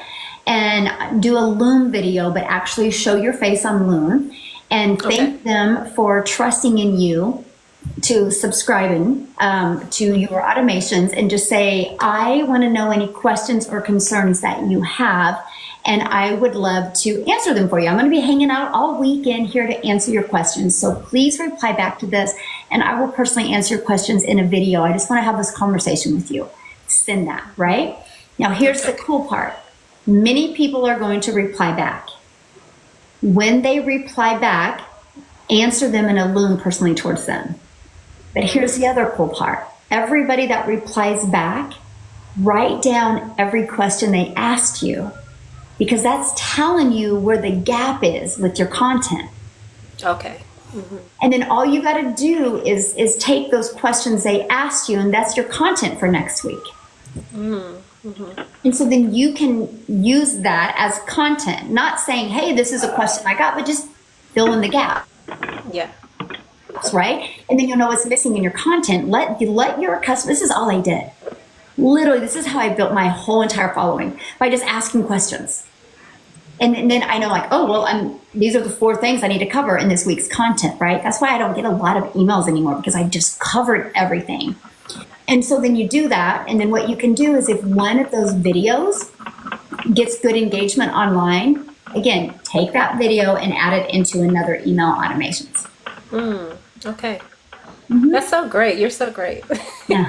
and do a Loom video, but actually show your face on Loom and thank them for trusting in you to subscribing to your automations, and just say, I want to know any questions or concerns that you have, and I would love to answer them for you. I'm going to be hanging out all weekend here to answer your questions. So please reply back to this, and I will personally answer your questions in a video. I just want to have this conversation with you. Send that, right? Now, here's the cool part. Many people are going to reply back. When they reply back, answer them in a Loom personally towards them. But here's the other cool part. Everybody that replies back, write down every question they asked you, because that's telling you where the gap is with your content. Okay. And then all you got to do is take those questions they asked you, and that's your content for next week. And so then you can use that as content, not saying, hey, this is a question I got, but just fill in the gap. Yeah. Right? And then you'll know what's missing in your content. Let your customer, this is all I did. Literally, this is how I built my whole entire following, by just asking questions. And then I know, like, oh, well, these are the 4 things I need to cover in this week's content, right? That's why I don't get a lot of emails anymore, because I just covered everything. And so then you do that. And then what you can do is, if one of those videos gets good engagement online, again, take that video and add it into another email automations. Okay. That's so great. You're so great. Yeah.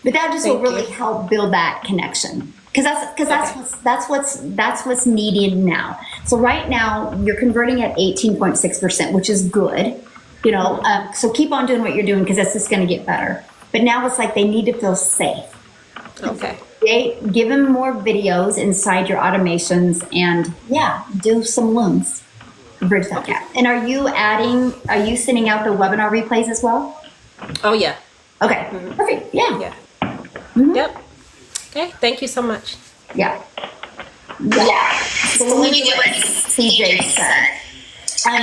But that just will really help build that connection. Because that's what's needed now. So right now you're converting at 18.6%, which is good. So keep on doing what you're doing, because that's just going to get better. But now it's like they need to feel safe. Okay. Give them more videos inside your automations, and do some Looms. Bridge that gap. And are you sending out the webinar replays as well? Oh, yeah. Okay. Perfect. Yeah. Yep. Okay. Thank you so much. Yeah. So let me do what CJ said.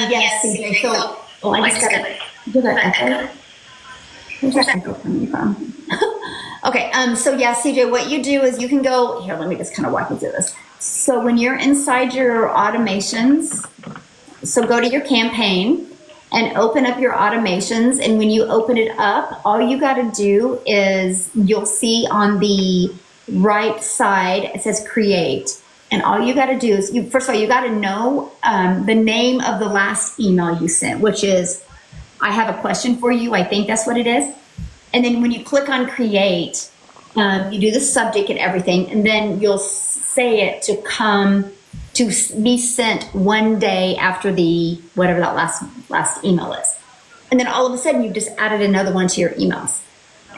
Yes, CJ. So, I just gotta do that echo. Where's that echo coming from? Okay. So CJ, what you do is you can go here. Let me just kind of walk you through this. So when you're inside your automations, so go to your campaign and open up your automations. And when you open it up, all you got to do is, you'll see on the right side, it says create. And all you got to do is, first of all, you got to know the name of the last email you sent, which is, I have a question for you. I think that's what it is. And then when you click on create, you do the subject and everything, and then you'll say it to come to be sent one day after the whatever that last email is. And then all of a sudden you've just added another one to your emails.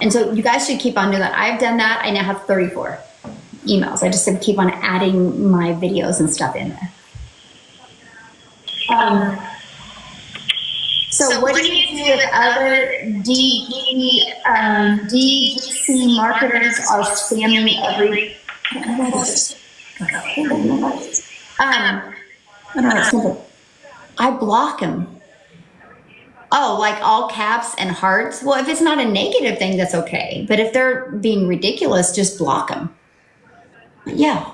And so you guys should keep on doing that. I've done that. I now have 34 emails. I just keep on adding my videos and stuff in there. So what do you do if other DTC marketers are spamming every? I don't know. It's simple. I block them. Oh, like all caps and hearts? Well, if it's not a negative thing, that's okay. But if they're being ridiculous, just block them. Yeah.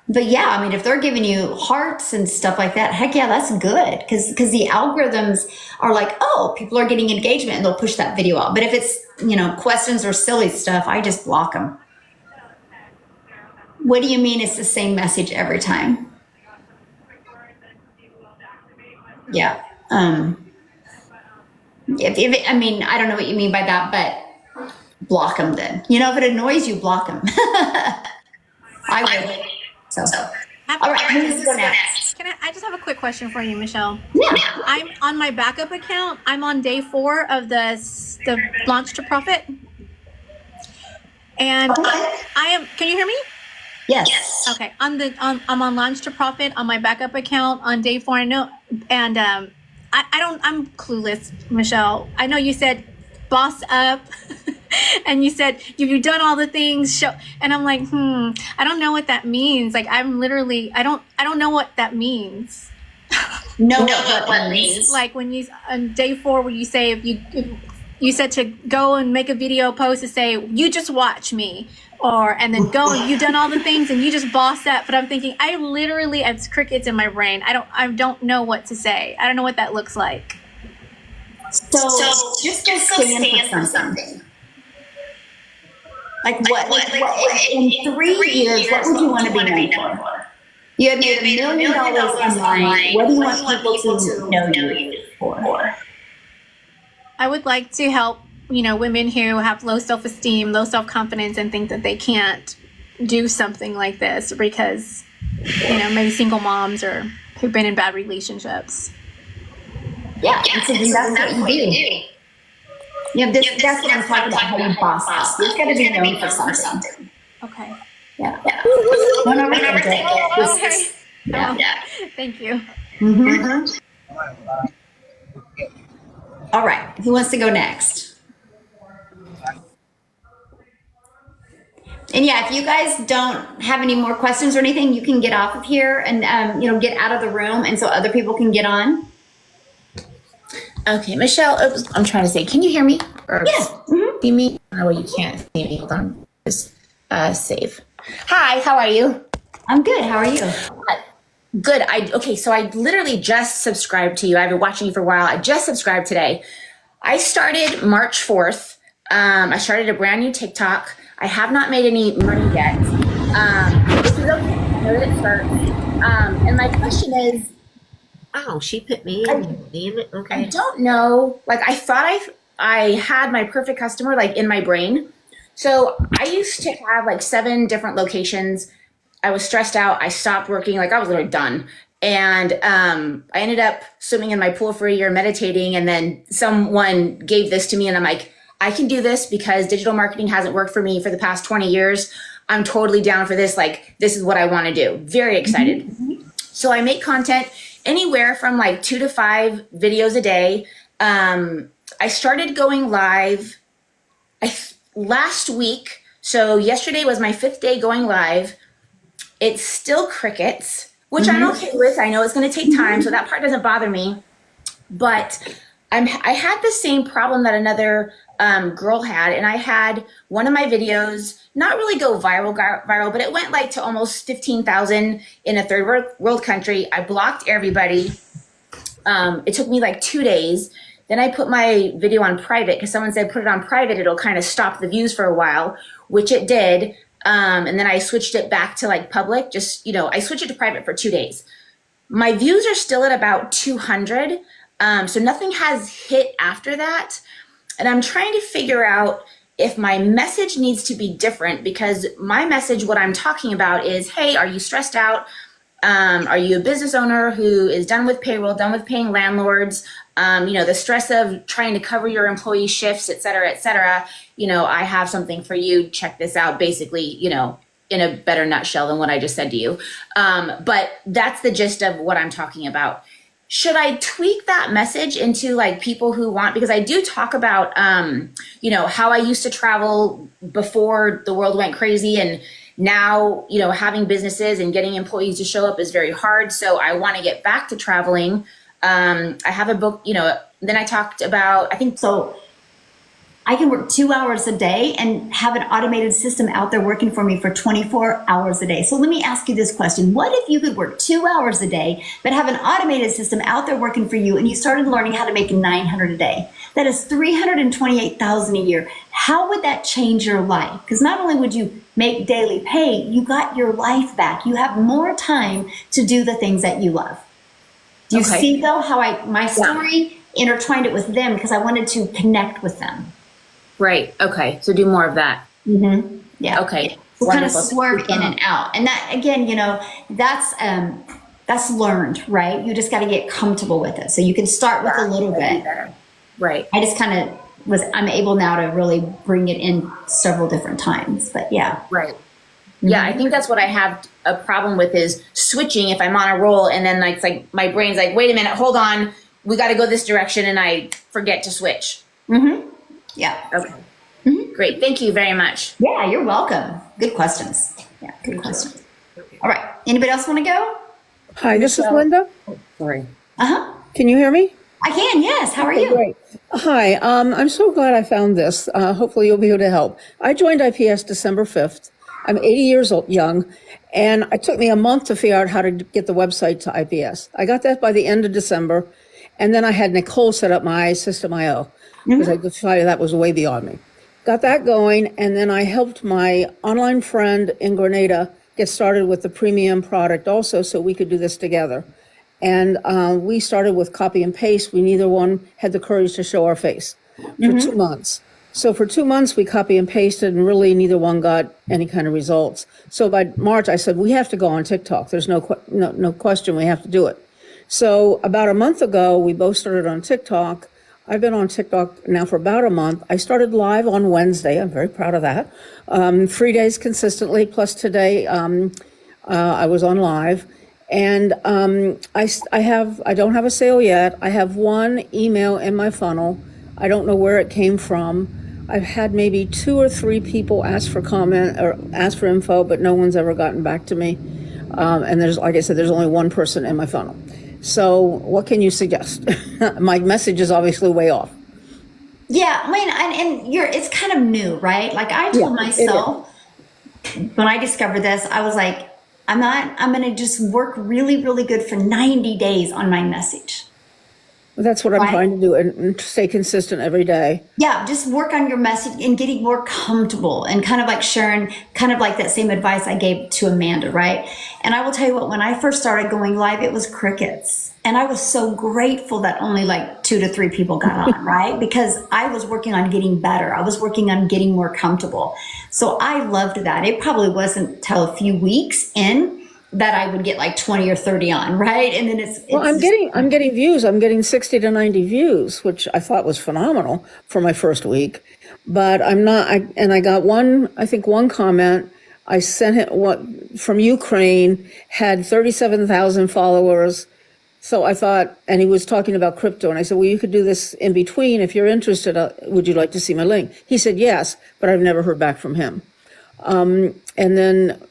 But yeah, I mean, if they're giving you hearts and stuff like that, heck yeah, that's good. Because the algorithms are like, oh, people are getting engagement and they'll push that video out. But if it's, questions or silly stuff, I just block them. What do you mean it's the same message every time? Yeah. I mean, I don't know what you mean by that, but block them then. If it annoys you, block them. I would. So. All right, who's going next? I just have a quick question for you, Michelle. Yeah. I'm on my backup account. I'm on day 4 of the launch to profit. And I am, can you hear me? Yes. Okay. I'm on launch to profit on my backup account on day 4. I know, and I'm clueless, Michelle. I know you said boss up and you said you've done all the things, and I'm like, I don't know what that means. Like, I'm literally, I don't know what that means. No, what means? Like when you, on day 4, where you say, if you said to go and make a video post to say, you just watch me, and then go and you've done all the things and you just boss up. But I'm thinking, I literally, it's crickets in my brain. I don't know what to say. I don't know what that looks like. So just go stand for something. Like what in 3 years, what would you want to be known for? You have made $1 million online. What do you want people to know you for? I would like to help, women who have low self-esteem, low self-confidence, and think that they can't do something like this because, maybe single moms or who've been in bad relationships. Yeah, so that's what you do. That's what I'm talking about, how you boss up. You've got to be known for something. Okay. Yeah. Don't overthink it. Okay. Yeah. Thank you. Mm-hmm. All right. Who wants to go next? And yeah, if you guys don't have any more questions or anything, you can get off of here and get out of the room, and so other people can get on. Okay, Michelle, I'm trying to say, can you hear me? Or Yeah. see me? Oh, you can't see me. Hold on. Just save. Hi, how are you? I'm good. How are you? Good. So I literally just subscribed to you. I've been watching you for a while. I just subscribed today. I started March 4th. I started a brand new TikTok. I have not made any money yet. This is okay. I know that it starts. And my question is, oh, she put me in. Okay. I don't know. Like, I thought I had my perfect customer like in my brain. So I used to have like 7 different locations. I was stressed out. I stopped working. Like, I was literally done. And I ended up swimming in my pool for a year, meditating. And then someone gave this to me and I'm like, I can do this because digital marketing hasn't worked for me for the past 20 years. I'm totally down for this. Like, this is what I want to do. Very excited. Mm-hmm. So I make content anywhere from like 2 to 5 videos a day. I started going live last week. So yesterday was my 5th day going live. It's still crickets, which I'm okay with. I know it's going to take time, so that part doesn't bother me. But I had the same problem that another girl had, and I had one of my videos not really go viral, but it went like to almost 15,000 in a third world country. I blocked everybody. It took me like 2 days. Then I put my video on private because someone said put it on private, it'll kind of stop the views for a while, which it did. And then I switched it back to like public, I switched it to private for 2 days. My views are still at about 200. So nothing has hit after that. And I'm trying to figure out if my message needs to be different, because my message, what I'm talking about is, hey, are you stressed out? Are you a business owner who is done with payroll, done with paying landlords? The stress of trying to cover your employee shifts, et cetera, et cetera. I have something for you. Check this out. Basically, in a better nutshell than what I just said to you. But that's the gist of what I'm talking about. Should I tweak that message into like people who want, because I do talk about, how I used to travel before the world went crazy, and now, having businesses and getting employees to show up is very hard. So I want to get back to traveling. I have a book, then I talked about, I think So I can work 2 hours a day and have an automated system out there working for me for 24 hours a day. So let me ask you this question. What if you could work 2 hours a day, but have an automated system out there working for you, and you started learning how to make 900 a day? That is 328,000 a year. How would that change your life? Because not only would you make daily pay, you got your life back. You have more time to do the things that you love. Do you see though how my story intertwined it with them, because I wanted to connect with them. Right. Okay. So do more of that. Mm-hmm. Yeah. Okay. So kind of swerve in and out. And that, again, that's learned, right? You just got to get comfortable with it. So you can start with a little bit. Right. I just kind of I'm able now to really bring it in several different times, but yeah. Right. Yeah. I think that's what I have a problem with, is switching if I'm on a roll, and then it's like my brain's like, wait a minute, hold on. We got to go this direction. And I forget to switch. Mm-hmm. Yeah. Okay. Mm-hmm. Great. Thank you very much. Yeah, you're welcome. Good questions. Yeah, good questions. All right. Anybody else want to go? Hi, this is Linda. Sorry. Uh-huh. Can you hear me? I can, yes. How are you? Great. Hi, I'm so glad I found this. Hopefully you'll be able to help. I joined IPS December 5th. I'm 80 years old, young, and it took me a month to figure out how to get the website to IPS. I got that by the end of December, and then I had Nicole set up my System IO, because I decided that was way beyond me. Got that going, and then I helped my online friend in Grenada get started with the premium product also, so we could do this together. And we started with copy and paste. We neither one had the courage to show our face for 2 months. So for 2 months, we copy and pasted, and really neither one got any kind of results. So by March, I said, we have to go on TikTok. There's no question, we have to do it. So about a month ago, we both started on TikTok. I've been on TikTok now for about a month. I started live on Wednesday. I'm very proud of that. 3 days consistently, plus today I was on live. And I don't have a sale yet. I have one email in my funnel. I don't know where it came from. I've had maybe 2 or 3 people ask for comment or ask for info, but no one's ever gotten back to me. And there's, like I said, there's only one person in my funnel. So what can you suggest? My message is obviously way off. Yeah, I mean, and it's kind of new, right? Like I told myself when I discovered this, I was like, I'm going to just work really, really good for 90 days on my message. That's what I'm trying to do, and stay consistent every day. Yeah, just work on your message and getting more comfortable, and kind of like Sharon, kind of like that same advice I gave to Amanda, right? And I will tell you what, when I first started going live, it was crickets. And I was so grateful that only like 2 to 3 people got on, right? Because I was working on getting better. I was working on getting more comfortable. So I loved that. It probably wasn't till a few weeks in that I would get like 20 or 30 on, right? And then I'm getting views. I'm getting 60 to 90 views, which I thought was phenomenal for my first week. But I'm not. I got one comment. I sent it from Ukraine, had 37,000 followers. So I thought, and he was talking about crypto, and I said, well, you could do this in between. If you're interested, would you like to see my link? He said yes, but I've never heard back from him. And then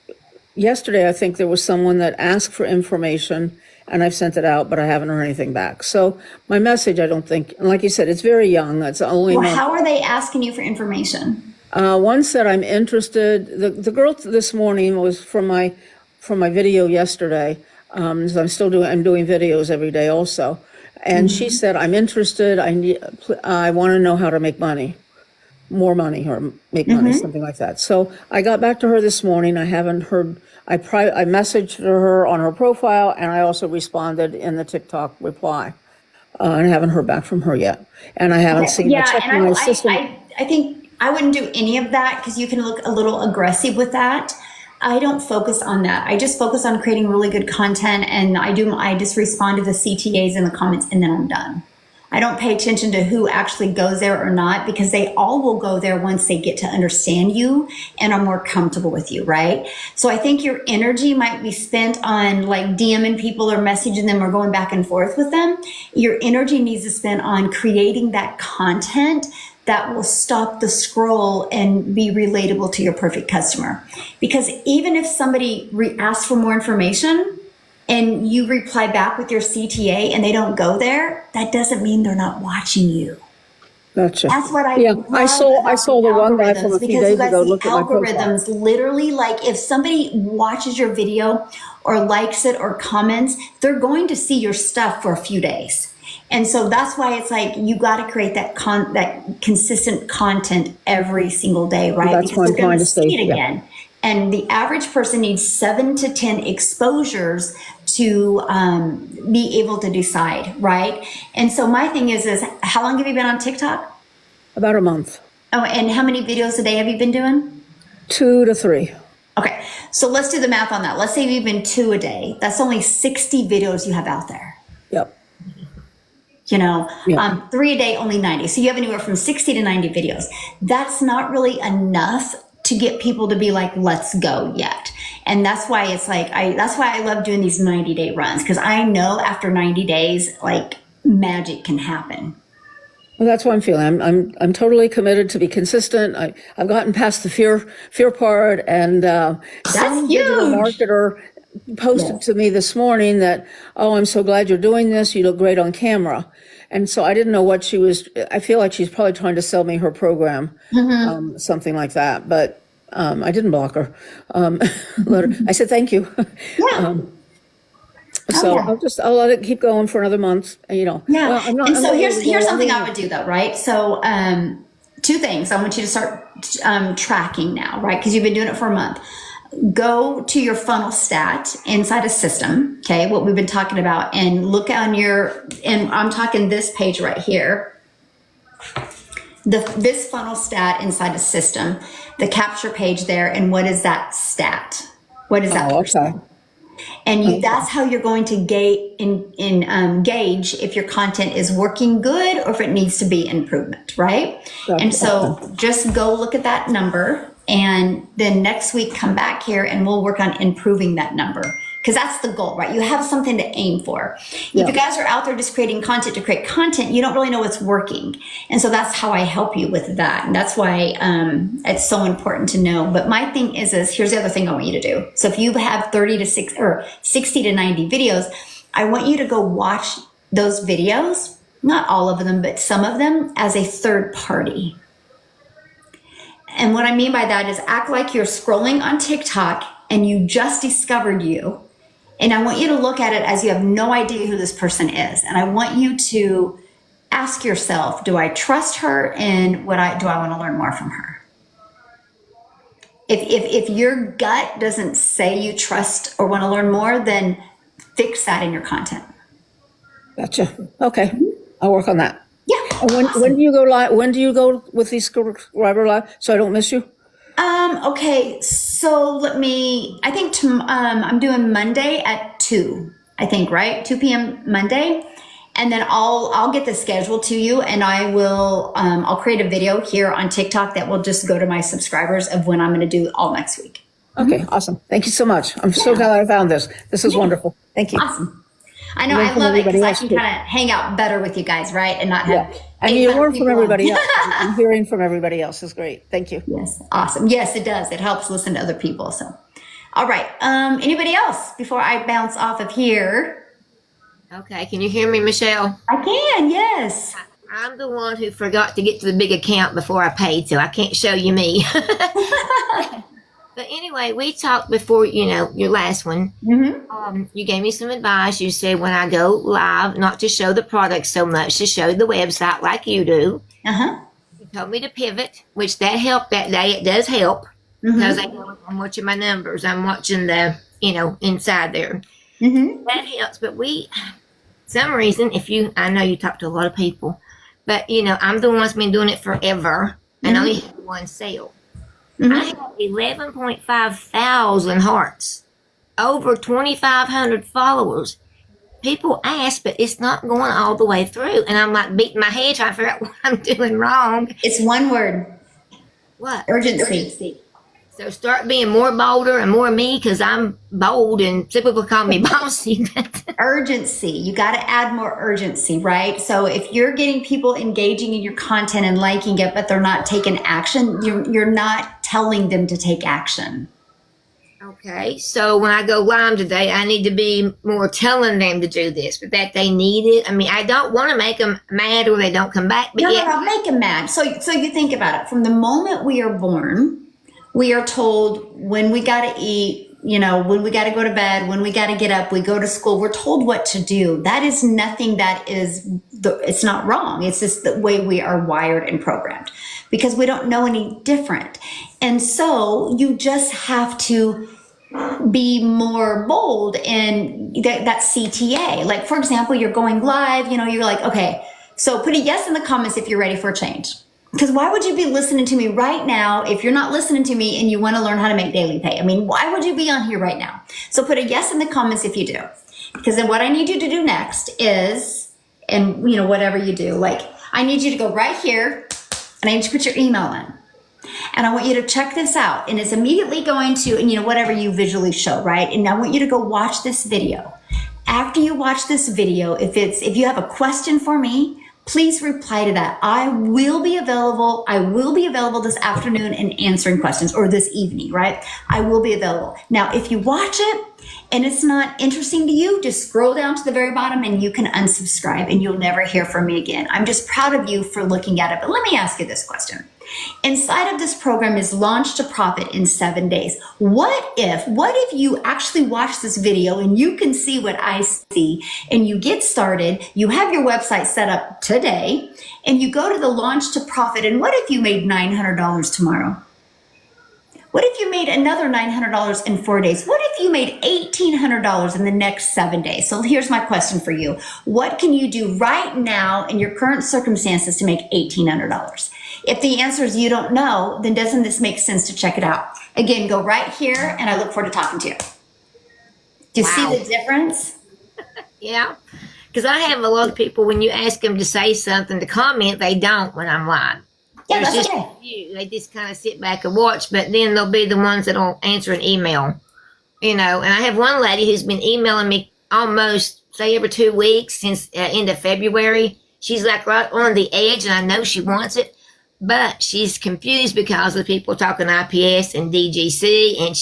yesterday, I think there was someone that asked for information, and I've sent it out, but I haven't heard anything back. So my message, I don't think, like you said, it's very young. It's only. Well, how are they asking you for information? One said, I'm interested. The girl this morning was from my video yesterday. So I'm doing videos every day also. And she said, I'm interested. I want to know how to make money. More money, or make money, something like that. So I got back to her this morning. I haven't heard. I messaged her on her profile, and I also responded in the TikTok reply. And I haven't heard back from her yet. And I haven't seen. Yeah, and I think I wouldn't do any of that, because you can look a little aggressive with that. I don't focus on that. I just focus on creating really good content, and I just respond to the CTAs in the comments, and then I'm done. I don't pay attention to who actually goes there or not, because they all will go there once they get to understand you and are more comfortable with you, right? So I think your energy might be spent on like DMing people or messaging them or going back and forth with them. Your energy needs to spend on creating that content that will stop the scroll and be relatable to your perfect customer. Because even if somebody asks for more information, and you reply back with your CTA and they don't go there, that doesn't mean they're not watching you. Gotcha. That's what I Yeah, love I saw the one guy from a few days ago look at my profile. Algorithms literally, like if somebody watches your video or likes it or comments, they're going to see your stuff for a few days. And so that's why it's like you got to create that consistent content every single day, right? That's because what I'm they're going trying to to say. see it again. And the average person needs 7 to 10 exposures to be able to decide, right? And so my thing is how long have you been on TikTok? About a month. Oh, and how many videos a day have you been doing? 2 to 3. Okay, so let's do the math on that. Let's say you've been 2 a day. That's only 60 videos you have out there. Yep. You know, Yeah. 3 a day, only 90. So you have anywhere from 60 to 90 videos. That's not really enough to get people to be like, let's go yet. And that's why it's like, that's why I love doing these 90-day runs, because I know after 90 days, like magic can happen. Well, that's what I'm feeling. I'm totally committed to be consistent. I've gotten past the fear part, and some digital marketer posted to me this morning that, oh, I'm so glad you're doing this. You look great on camera. And so I didn't know what she was. I feel like she's probably trying to sell me her program, something like that. But I didn't block her. Let her. I said thank you. Yeah. So I'll let it keep going for another month. You know. Yeah. Well, I'm not, and I'm so not here's something I would do though, right? So 2 things. I want you to start tracking now, right? Because you've been doing it for a month. Go to your funnel stat inside a system, okay, what we've been talking about, and look on and I'm talking this page right here, this funnel stat inside a system, the capture page there, and what is that stat? What is that? Okay. And that's how you're going to gauge if your content is working good or if it needs to be improvement, right? Gotcha. And so just go look at that number, and then next week come back here and we'll work on improving that number, because that's the goal, right? You have something to aim for. Yeah. If you guys are out there just creating content to create content, you don't really know what's working. And so that's how I help you with that. And that's why it's so important to know. But my thing is here's the other thing I want you to do. So if you have 30 to 6 or 60 to 90 videos, I want you to go watch those videos, not all of them, but some of them, as a third party. And what I mean by that is act like you're scrolling on TikTok and you just discovered you. And I want you to look at it as you have no idea who this person is. And I want you to ask yourself, do I trust her? And do I want to learn more from her? If your gut doesn't say you trust or want to learn more, then fix that in your content. Gotcha. Okay. I'll work on that. Yeah. And when do you go live? When do you go with these subscriber live? So I don't miss you? Okay. So I think I'm doing Monday at 2, I think, right? 2 p.m. Monday. And then I'll get the schedule to you, and I'll create a video here on TikTok that will just go to my subscribers of when I'm going to do all next week. Okay. Awesome. Thank you so much. I'm so glad I found this. This is wonderful. Thank you. Awesome. I know, I love it because I can kind of hang out better with you guys, right? And not have. And you learn from everybody else. And hearing from everybody else is great. Thank you. Yes. Awesome. Yes, it does. It helps listen to other people. So, all right. Anybody else before I bounce off of here? Okay, can you hear me, Michelle? I can, yes. I'm the one who forgot to get to the big account before I paid, so I can't show you me. But anyway, we talked before, your last one. Mm-hmm. You gave me some advice. You said when I go live, not to show the product so much, to show the website like you do. Uh-huh. You told me to pivot, which that helped that day. It does help because I'm watching my numbers. I'm watching the, inside there. Mm-hmm. That helps. But some reason, I know you talk to a lot of people, but I'm the one that's been doing it forever and only had one sale. I have 11.5 thousand hearts, over 2,500 followers. People ask, but it's not going all the way through. And I'm like beating my head trying to figure out what I'm doing wrong. It's one word. What? Urgency. So start being more bolder and more me because I'm bold and some people call me bossy. Urgency. You got to add more urgency, right? So if you're getting people engaging in your content and liking it, but they're not taking action, you're not telling them to take action. Okay, so when I go live today, I need to be more telling them to do this, but that they need it. I mean, I don't want to make them mad or they don't come back. But No, make them mad. So you think about it. From the moment we are born, we are told when we got to eat, when we got to go to bed, when we got to get up, we go to school. We're told what to do. That is nothing that it's not wrong. It's just the way we are wired and programmed because we don't know any different. And so you just have to be more bold in that CTA. Like, for example, you're going live, you're like, okay, so put a yes in the comments if you're ready for a change. Because why would you be listening to me right now if you're not listening to me and you want to learn how to make daily pay? I mean, why would you be on here right now? So put a yes in the comments if you do. Because then what I need you to do next is, and whatever you do, like I need you to go right here and I need you to put your email in. And I want you to check this out. And it's immediately going to, whatever you visually show, right? And I want you to go watch this video. After you watch this video, if you have a question for me, please reply to that. I will be available. I will be available this afternoon and answering questions, or this evening, right? I will be available. Now, if you watch it and it's not interesting to you, just scroll down to the very bottom and you can unsubscribe and you'll never hear from me again. I'm just proud of you for looking at it. But let me ask you this question. Inside of this program is Launch to Profit in 7 days. What if you actually watch this video and you can see what I see and you get started, you have your website set up today and you go to the Launch to Profit, and what if you made $900 tomorrow? What if you made another $900 in 4 days? What if you made $1,800 in the next 7 days? So here's my question for you. What can you do right now in your current circumstances to make $1,800? If the answer is you don't know, then doesn't this make sense to check it out? Again, go right here and I look forward to talking to you. Do you see the difference? Yeah, because I have a lot of people, when you ask them to say something, to comment, they don't when I'm live. Yeah, There's that's just okay. a few. They just kind of sit back and watch, but then they'll be the ones that'll answer an email, And I have one lady who's been emailing me almost, say, every 2 weeks since end of February. She's like right on the edge, and I know she wants it, but she's confused because of the people talking IPS and DGC, and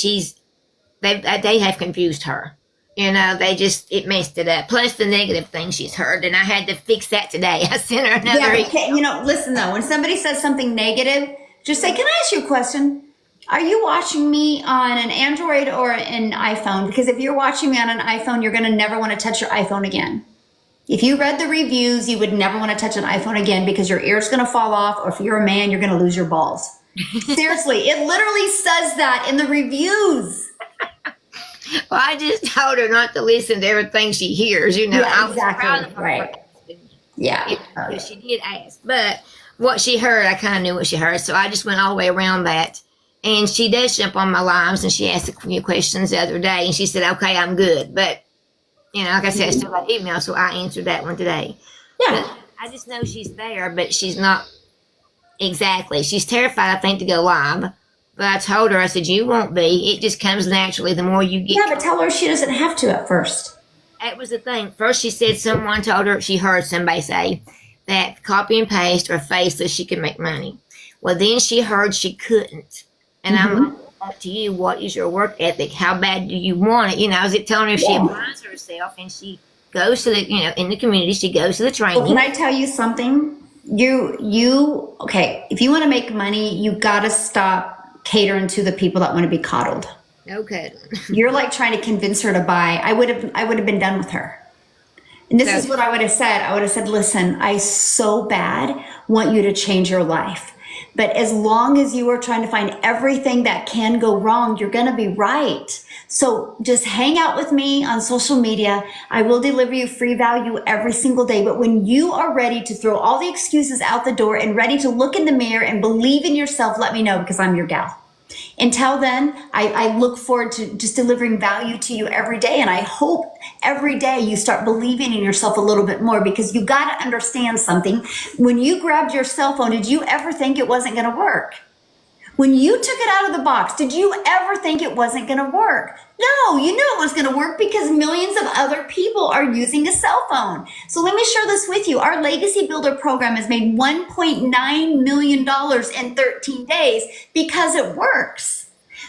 they have confused her. It messed it up. Plus the negative things she's heard, and I had to fix that today. I sent her another. Yeah, okay. Listen though, when somebody says something negative, just say, "Can I ask you a question? Are you watching me on an Android or an iPhone? Because if you're watching me on an iPhone, you're going to never want to touch your iPhone again. If you read the reviews, you would never want to touch an iPhone again because your ear's going to fall off, or if you're a man, you're going to lose your balls." Seriously, it literally says that in the reviews. Well, I just told her not to listen to everything she hears. Yeah, exactly. Right. Yeah. Because she did ask. But what she heard, I kind of knew what she heard. So I just went all the way around that. And she does jump on my lives, and she asked a few questions the other day, and she said, "Okay, I'm good." But, like I said, I still got email, so I answered that one today. Yeah. But I just know she's there, but she's not exactly. She's terrified, I think, to go live. But I told her, I said, "You won't be. It just comes naturally the more you get." Yeah, but tell her she doesn't have to at first. That was the thing. First, she said someone told her, she heard somebody say that copy and paste or face so she can make money. Well, then she heard she couldn't. And I'm like, up to you. What is your work ethic? How bad do you want it? Is it telling her if she applies herself and she goes to the, in the community, she goes to the training. Well, can I tell you something? Okay, if you want to make money, you got to stop catering to the people that want to be coddled. Okay. You're like trying to convince her to buy. I would have been done with her. And this is what I would have said. I would have said, "Listen, I so bad want you to change your life. But as long as you are trying to find everything that can go wrong, you're going to be right. So just hang out with me on social media. I will deliver you free value every single day. But when you are ready to throw all the excuses out the door and ready to look in the mirror and believe in yourself, let me know, because I'm your gal." Until then, I look forward to just delivering value to you every day. And I hope every day you start believing in yourself a little bit more, because you got to understand something. When you grabbed your cell phone, did you ever think it wasn't going to work? When you took it out of the box, did you ever think it wasn't going to work? No, you knew it was going to work because millions of other people are using a cell phone. So let me share this with you. Our Legacy Builder program has made $1.9 million in 13 days because it works.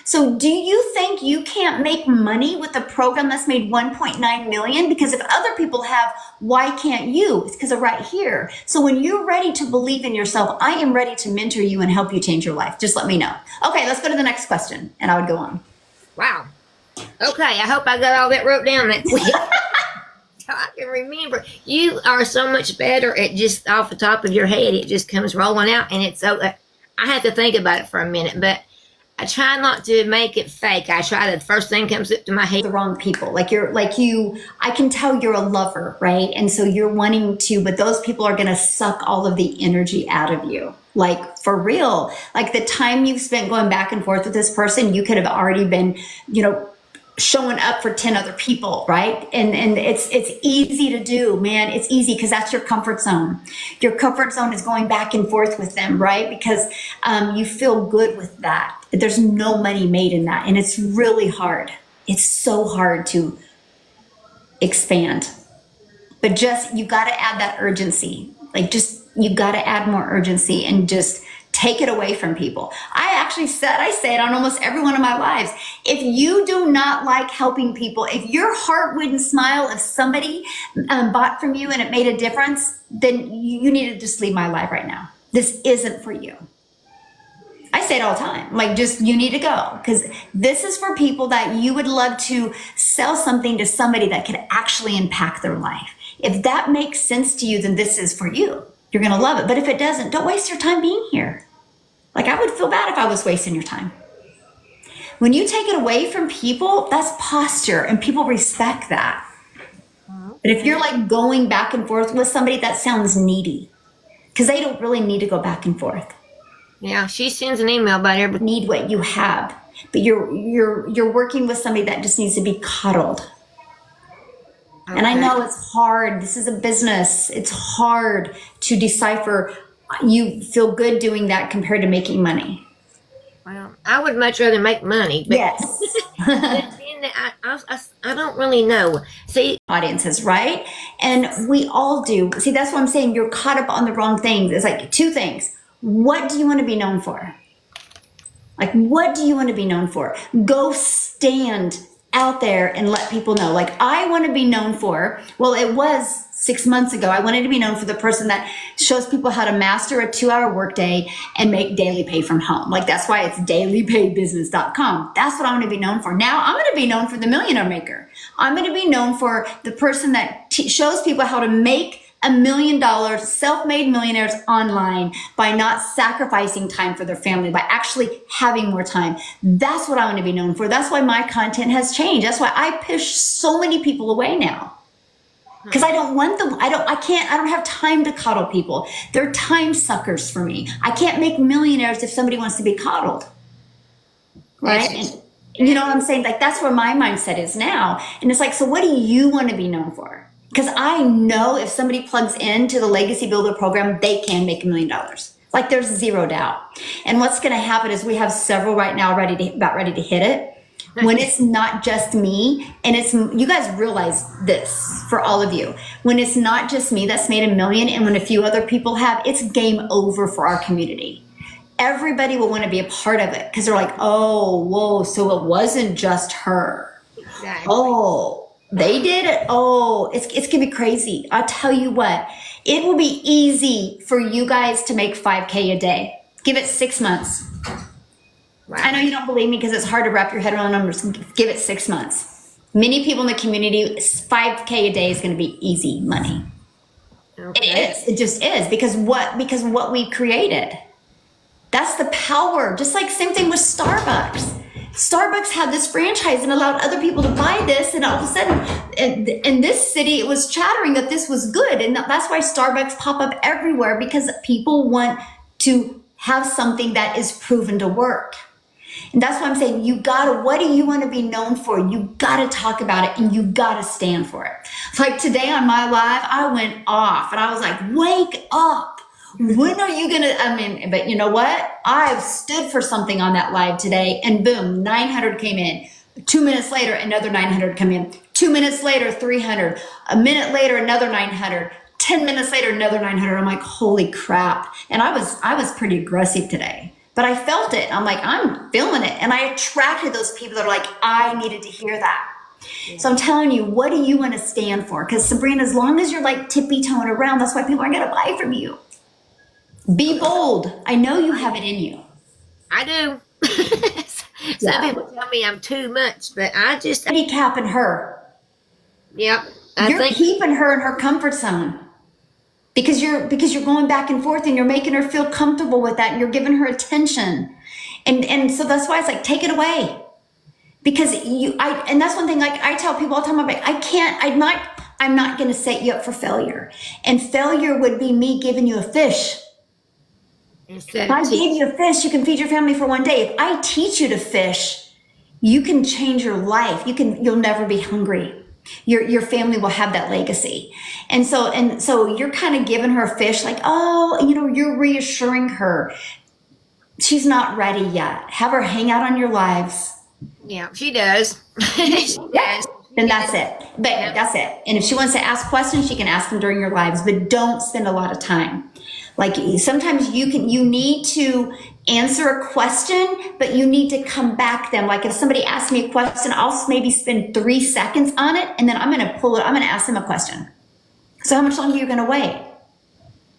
So do you think you can't make money with a program that's made 1.9 million? Because if other people have, why can't you? It's because of right here. So when you're ready to believe in yourself, I am ready to mentor you and help you change your life. Just let me know. Okay, let's go to the next question. And I would go on. Wow. Okay, I hope I got all that wrote down that quick. So I can remember. You are so much better at just off the top of your head. It just comes rolling out, and it's so. I have to think about it for a minute, but I try not to make it fake. I try to, the first thing comes up to my head. The wrong people. Like you, I can tell you're a lover, right? And so you're wanting to, but those people are going to suck all of the energy out of you. Like for real, like the time you've spent going back and forth with this person, you could have already been, showing up for 10 other people, right? And it's easy to do, man. It's easy because that's your comfort zone. Your comfort zone is going back and forth with them, right? Because you feel good with that. There's no money made in that. And it's really hard. It's so hard to expand. But just, you got to add that urgency. You got to add more urgency and just take it away from people. I say it on almost every one of my lives. If you do not like helping people, if your heart wouldn't smile if somebody bought from you and it made a difference, then you need to just leave my life right now. This isn't for you. I say it all the time. You need to go, because this is for people that you would love to sell something to somebody that could actually impact their life. If that makes sense to you, then this is for you. You're going to love it. But if it doesn't, don't waste your time being here. I would feel bad if I was wasting your time. When you take it away from people, that's posture, and people respect that. But if you're going back and forth with somebody, that sounds needy, because they don't really need to go back and forth. Yeah, she sends an email about everything. Need what you have, but you're working with somebody that just needs to be coddled. Okay. And I know it's hard. This is a business. It's hard to decipher. You feel good doing that compared to making money. Well, I would much rather make money. But yes. I don't really know. See, audiences, right? And we all do. See, that's what I'm saying. You're caught up on the wrong things. It's two things. What do you want to be known for? What do you want to be known for? Go stand out there and let people know. I want to be known for, well, it was 6 months ago, I wanted to be known for the person that shows people how to master a 2-hour workday and make daily pay from home. That's why it's dailypaybusiness.com. That's what I want to be known for. Now I'm going to be known for the millionaire maker. I'm going to be known for the person that shows people how to make $1 million, self-made millionaires online by not sacrificing time for their family, by actually having more time. That's what I want to be known for. That's why my content has changed. That's why I push so many people away now. Because I don't want them. I don't have time to coddle people. They're time suckers for me. I can't make millionaires if somebody wants to be coddled. Right? And you know what I'm saying? That's where my mindset is now. And it's so what do you want to be known for? Because I know if somebody plugs into the Legacy Builder program, they can make $1 million. There's zero doubt. And what's going to happen is we have several right now about ready to hit it. When it's not just me, and you guys realize this for all of you. When it's not just me that's made $1 million, and when a few other people have, it's game over for our community. Everybody will want to be a part of it because they're oh, whoa, so it wasn't just her. Exactly. Oh. They did it. Oh, it's going to be crazy. I'll tell you what, it will be easy for you guys to make 5K a day. Give it 6 months. Wow. I know you don't believe me because it's hard to wrap your head around numbers. Give it 6 months. Many people in the community, 5K a day is going to be easy money. Okay. It is. It just is because what we created. That's the power. Just same thing with Starbucks. Starbucks had this franchise and allowed other people to buy this, and all of a sudden in this city it was chattering that this was good, and that's why Starbucks pop up everywhere, because people want to have something that is proven to work. And that's why I'm saying what do you want to be known for? You gotta talk about it and you gotta stand for it. Like today on my live, I went off and I was like, wake up. When are you gonna, but you know what? I've stood for something on that live today and boom, 900 came in. 2 minutes later, another 900 come in. 2 minutes later, 300. A minute later, another 900. 10 minutes later, another 900. I'm like, holy crap. And I was pretty aggressive today, but I felt it. I'm like, I'm feeling it. And I attracted those people that are like, I needed to hear that. Yeah. So I'm telling you, what do you want to stand for? Because Sabrina, as long as you're like tippy-toeing around, that's why people aren't going to buy from you. Be bold. I know you have it in you. I do. Some people tell me I'm too much, but I just handicapping her. Yep. You're keeping her in her comfort zone because you're going back and forth and you're making her feel comfortable with that and you're giving her attention. And so that's why it's like, take it away. Because and that's one thing, like I tell people all the time, I'm not going to set you up for failure. And failure would be me giving you a fish. If I gave you a fish, you can feed your family for one day. If I teach you to fish, you can change your life. You'll never be hungry. Your family will have that legacy. And so you're kind of giving her a fish, like, oh, you're reassuring her. She's not ready yet. Have her hang out on your lives. Yeah, she does. She does. Then that's it. But that's it. And if she wants to ask questions, she can ask them during your lives, but don't spend a lot of time. Like sometimes you need to answer a question, but you need to come back them. Like if somebody asks me a question, I'll maybe spend 3 seconds on it. And then I'm going to pull it. I'm going to ask them a question. So how much longer are you going to wait?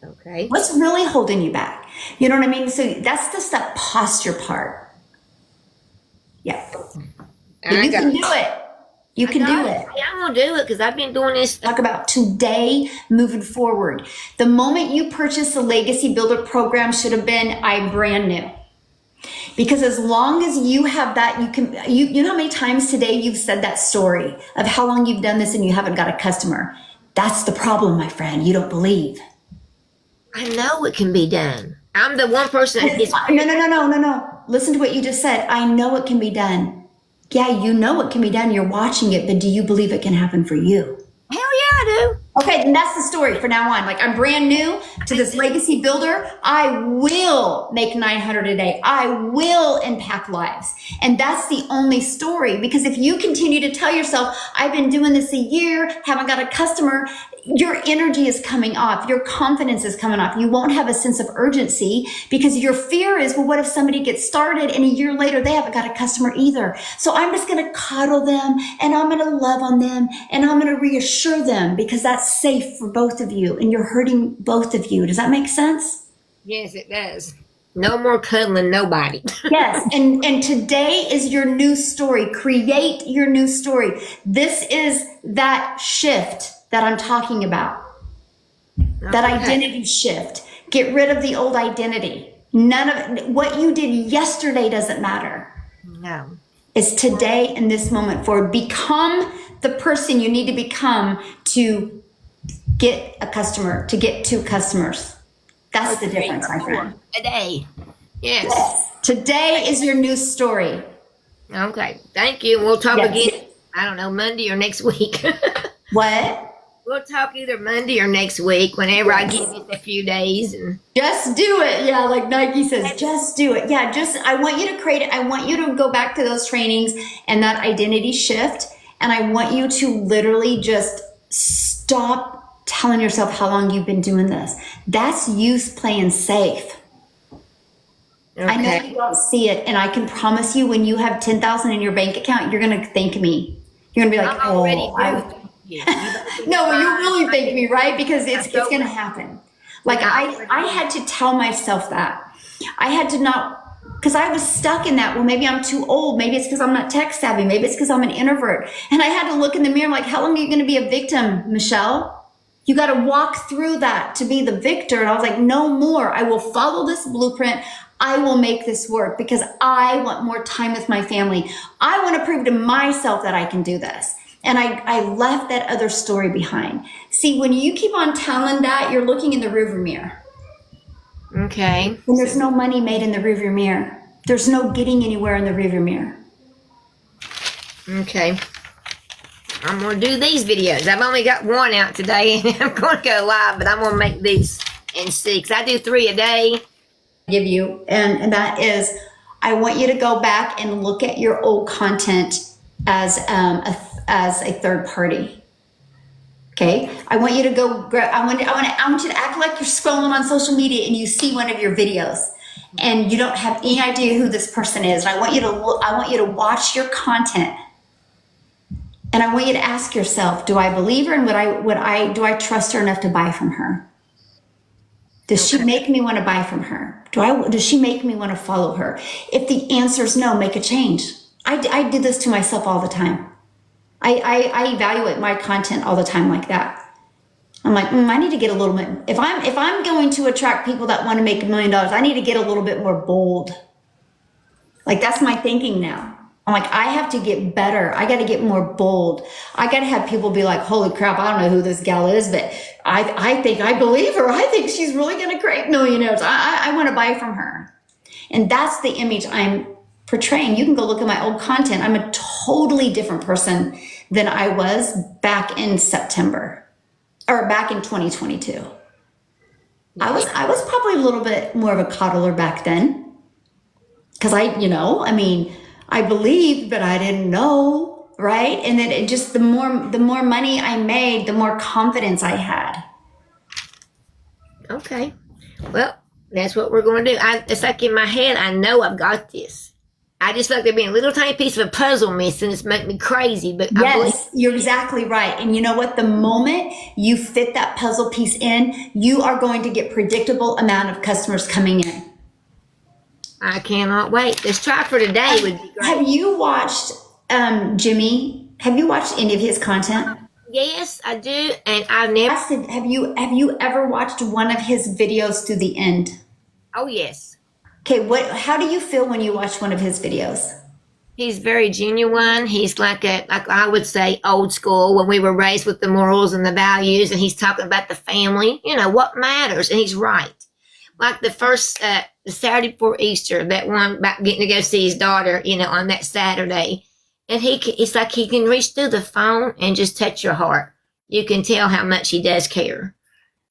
Okay. What's really holding you back? You know what I mean? So that's just that posture part. Yeah. You can do it. You can do it. Yeah, I'm going to do it because I've been doing this. Talk about today moving forward. The moment you purchased the Legacy Builder program should have been, I brand new. Because as long as you have that, you know how many times today you've said that story of how long you've done this and you haven't got a customer. That's the problem, my friend. You don't believe. I know it can be done. I'm the one person that is. No. Listen to what you just said. I know it can be done. Yeah, you know it can be done. You're watching it, but do you believe it can happen for you? Hell yeah, I do. Okay, then that's the story for now on. Like I'm brand new to this Legacy Builder. I will make 900 a day. I will impact lives. And that's the only story. Because if you continue to tell yourself, I've been doing this a year, haven't got a customer, your energy is coming off. Your confidence is coming off. You won't have a sense of urgency because your fear is, well, what if somebody gets started and a year later they haven't got a customer either? So I'm just going to coddle them and I'm going to love on them and I'm going to reassure them because that's safe for both of you and you're hurting both of you. Does that make sense? Yes, it does. No more cuddling nobody. Yes, and today is your new story. Create your new story. This is that shift that I'm talking about. That identity shift. Get rid of the old identity. None of what you did yesterday doesn't matter. No. It's today in this moment forward. Become the person you need to become to get a customer, to get 2 customers. That's the difference, my friend. A day. Yes. Today is your new story. Okay. Thank you. We'll talk again, I don't know, Monday or next week. What? We'll talk either Monday or next week whenever I give it a few days. And just do it. Yeah, like Nike says, just do it. Yeah, I want you to create it. I want you to go back to those trainings and that identity shift. And I want you to literally just stop telling yourself how long you've been doing this. That's youth playing safe. Okay. I know you don't see it. And I can promise you when you have 10,000 in your bank account, you're going to thank me. You're going to be like, no, you really thank me, right? Because it's going to happen. Like I had to tell myself that. I had to not, because I was stuck in that. Well, maybe I'm too old. Maybe it's because I'm not tech savvy. Maybe it's because I'm an introvert. And I had to look in the mirror like, how long are you going to be a victim, Michelle? You got to walk through that to be the victor. And I was like, no more. I will follow this blueprint. I will make this work because I want more time with my family. I want to prove to myself that I can do this. And I left that other story behind. See, when you keep on telling that, you're looking in the rearview mirror. Okay. And there's no money made in the rearview mirror. There's no getting anywhere in the rearview mirror. Okay. I'm going to do these videos. I've only got one out today, and I'm going to go live, but I'm going to make these and see, because I do 3 a day. Give you, and that is, I want you to go back and look at your old content as a third party. Okay, I want you to go. I want you to act like you're scrolling on social media and you see one of your videos, and you don't have any idea who this person is. And I want you to look. I want you to watch your content. And I want you to ask yourself, do I believe her, and do I trust her enough to buy from her? Does she make me want to buy from her? Does she make me want to follow her? If the answer is no, make a change. I did this to myself all the time. I evaluate my content all the time like that. I'm like, I need to get a little bit, if I'm going to attract people that want to make $1 million, I need to get a little bit more bold. Like, that's my thinking now. I'm like, I have to get better. I got to get more bold. I got to have people be like, holy crap, I don't know who this gal is, but I think I believe her. I think she's really going to create millionaires. I want to buy from her. And that's the image I'm portraying. You can go look at my old content. I'm a totally different person than I was back in September or back in 2022. I was probably a little bit more of a coddler back then. Cause I believed, but I didn't know, right? And then it just, the more money I made, the more confidence I had. Okay. Well, that's what we're going to do. It's like in my head, I know I've got this. I just feel like there being a little tiny piece of a puzzle missing. It's making me crazy, but yes, you're exactly right. And you know what? The moment you fit that puzzle piece in, you are going to get predictable amount of customers coming in. I cannot wait. This try for today would be great. Have you watched Jimmy? Have you watched any of his content? Yes, I do, and I've never. Have you ever watched one of his videos to the end? Oh yes. Okay, how do you feel when you watch one of his videos? He's very genuine. He's like I would say, old school, when we were raised with the morals and the values, and he's talking about the family, what matters, and he's right. Like the first, the Saturday before Easter, that one about getting to go see his daughter, on that Saturday. And it's like he can reach through the phone and just touch your heart. You can tell how much he does care.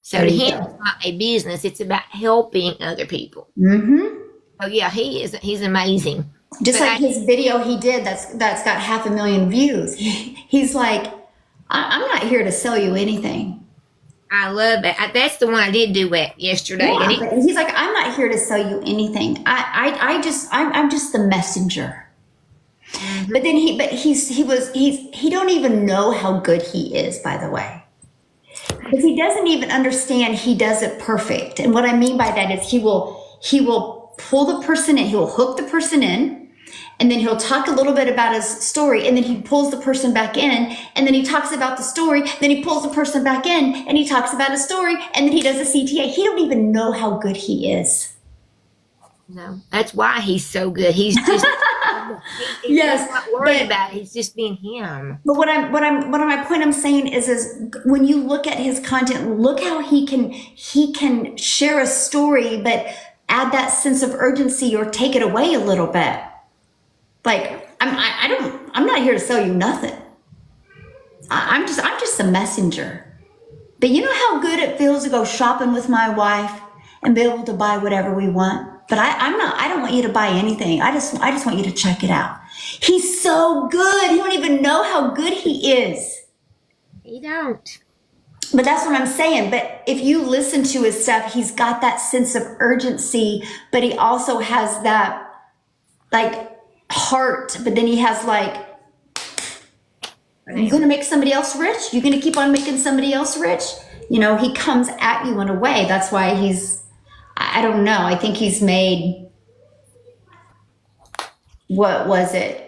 So to him, it's not a business. It's about helping other people. Mm-hmm. Oh yeah, he's amazing. Just like his video he did that's got 500,000 views. He's like, I'm not here to sell you anything. I love that. That's the one I did do yesterday. Yeah, but he's like, I'm not here to sell you anything. I'm just the messenger. Mm-hmm. But then he don't even know how good he is, by the way. Because he doesn't even understand he does it perfect. And what I mean by that is he will pull the person in, he will hook the person in, and then he'll talk a little bit about his story, and then he pulls the person back in, and then he talks about the story, then he pulls the person back in, and he talks about his story, and then he does a CTA. He don't even know how good he is. No, that's why he's so good. He's just he's not worried about it. He's just being him. But what my point I'm saying is when you look at his content, look how he can share a story, but add that sense of urgency or take it away a little bit. Like, I'm not here to sell you nothing. I'm just a messenger. But you know how good it feels to go shopping with my wife and be able to buy whatever we want. But I don't want you to buy anything. I just want you to check it out. He's so good. You don't even know how good he is. You don't. But that's what I'm saying. But if you listen to his stuff, he's got that sense of urgency, but he also has that like heart, but then he has like, you're going to make somebody else rich? You're going to keep on making somebody else rich? He comes at you in a way. That's why I don't know. I think he's made, what was it?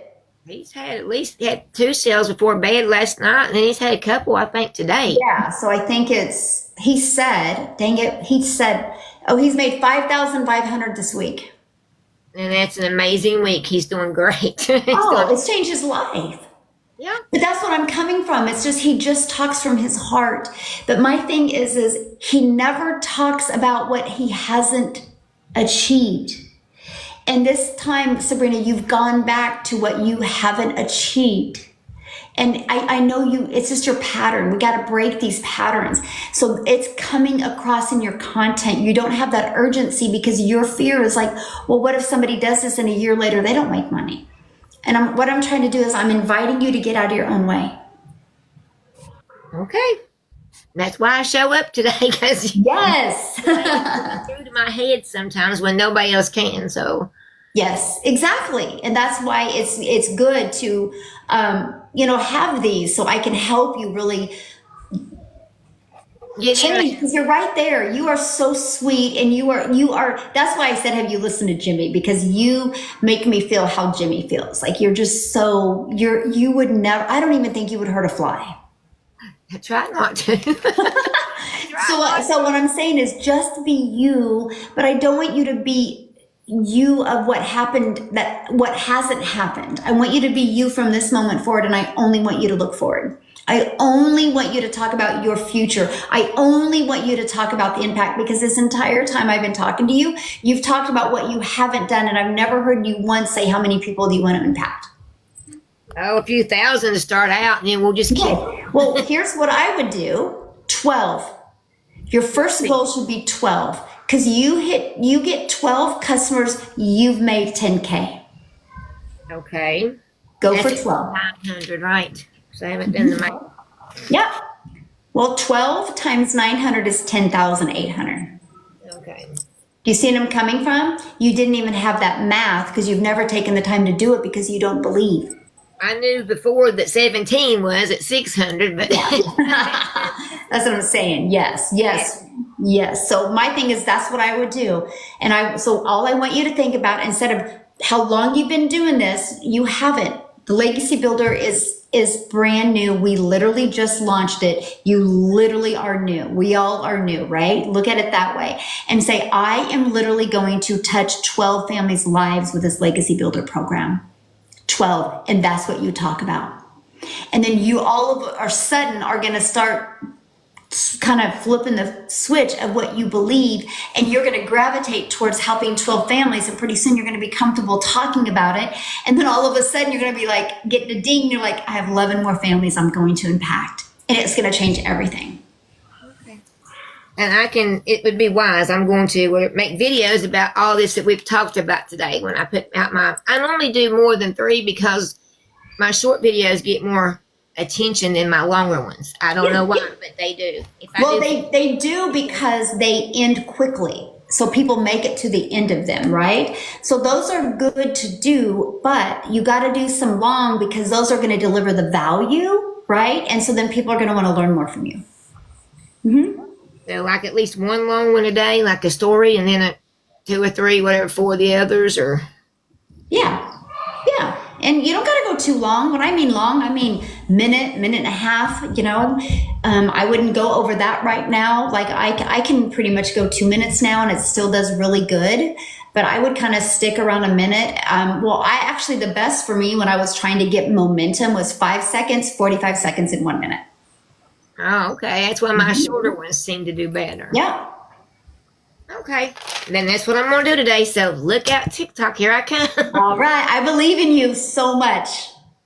He's had at least 2 sales before bed last night, and then he's had a couple, I think, today. Yeah, so I think he said, he's made 5,500 this week. And that's an amazing week. He's doing great. It's changed his life. Yeah. But that's what I'm coming from. It's just, he just talks from his heart. But my thing is he never talks about what he hasn't achieved. And this time, Sabrina, you've gone back to what you haven't achieved. And I know it's just your pattern. We got to break these patterns. So it's coming across in your content. You don't have that urgency because your fear is like, well, what if somebody does this and a year later they don't make money? And what I'm trying to do is I'm inviting you to get out of your own way. Okay. That's why I show up today, because yes, through to my head sometimes when nobody else can. So yes, exactly, and that's why it's good to have these so I can help you really change, because you're right there. You are so sweet, and you are. That's why I said, have you listened to Jimmy? Because you make me feel how Jimmy feels. Like you're just so you would never. I don't even think you would hurt a fly. I try not to. So what I'm saying is just be you, but I don't want you to be you of what happened, what hasn't happened. I want you to be you from this moment forward, and I only want you to look forward. I only want you to talk about your future. I only want you to talk about the impact, because this entire time I've been talking to you, you've talked about what you haven't done, and I've never heard you once say how many people do you want to impact. Oh, a few thousand to start out, and then we'll just keep. Well, here's what I would do. 12. Your first goal should be 12, because you get 12 customers, you've made 10K. Okay. Go for 12. 900, right? So I haven't done the math. Yep. Well, 12 times 900 is 10,800. Okay. Do you see what I'm coming from? You didn't even have that math because you've never taken the time to do it because you don't believe. I knew before that 17 was at 600, but that's what I'm saying. Yes. So my thing is, that's what I would do. And so all I want you to think about, instead of how long you've been doing this, you haven't. The Legacy Builder is brand new. We literally just launched it. You literally are new. We all are new, right? Look at it that way and say, I am literally going to touch 12 families' lives with this Legacy Builder program. 12, and that's what you talk about. And then you all of a sudden are going to start kind of flipping the switch of what you believe, and you're going to gravitate towards helping 12 families, and pretty soon you're going to be comfortable talking about it, and then all of a sudden you're going to be like getting a ding, and you're like, I have 11 more families I'm going to impact, and it's going to change everything. And it would be wise, I'm going to make videos about all this that we've talked about today. When I put out I normally do more than 3 because my short videos get more attention than my longer ones. I don't know why, but they do. They do because they end quickly. So people make it to the end of them, right? So those are good to do, but you got to do some long, because those are going to deliver the value, right? And so then people are going to want to learn more from you. Mm-hmm. So like at least one long one a day, like a story, and then 2 or 3, whatever, 4 of the others, or. Yeah. And you don't got to go too long. When I mean long, I mean minute and a half, I wouldn't go over that right now. Like I can pretty much go 2 minutes now, and it still does really good, but I would kind of stick around a minute. The best for me when I was trying to get momentum was 5 seconds, 45 seconds, and 1 minute. Oh, okay. That's why my shorter ones seem to do better. Yeah. Okay. Then that's what I'm going to do today. So look out, TikTok. Here I come. All right. I believe in you so much.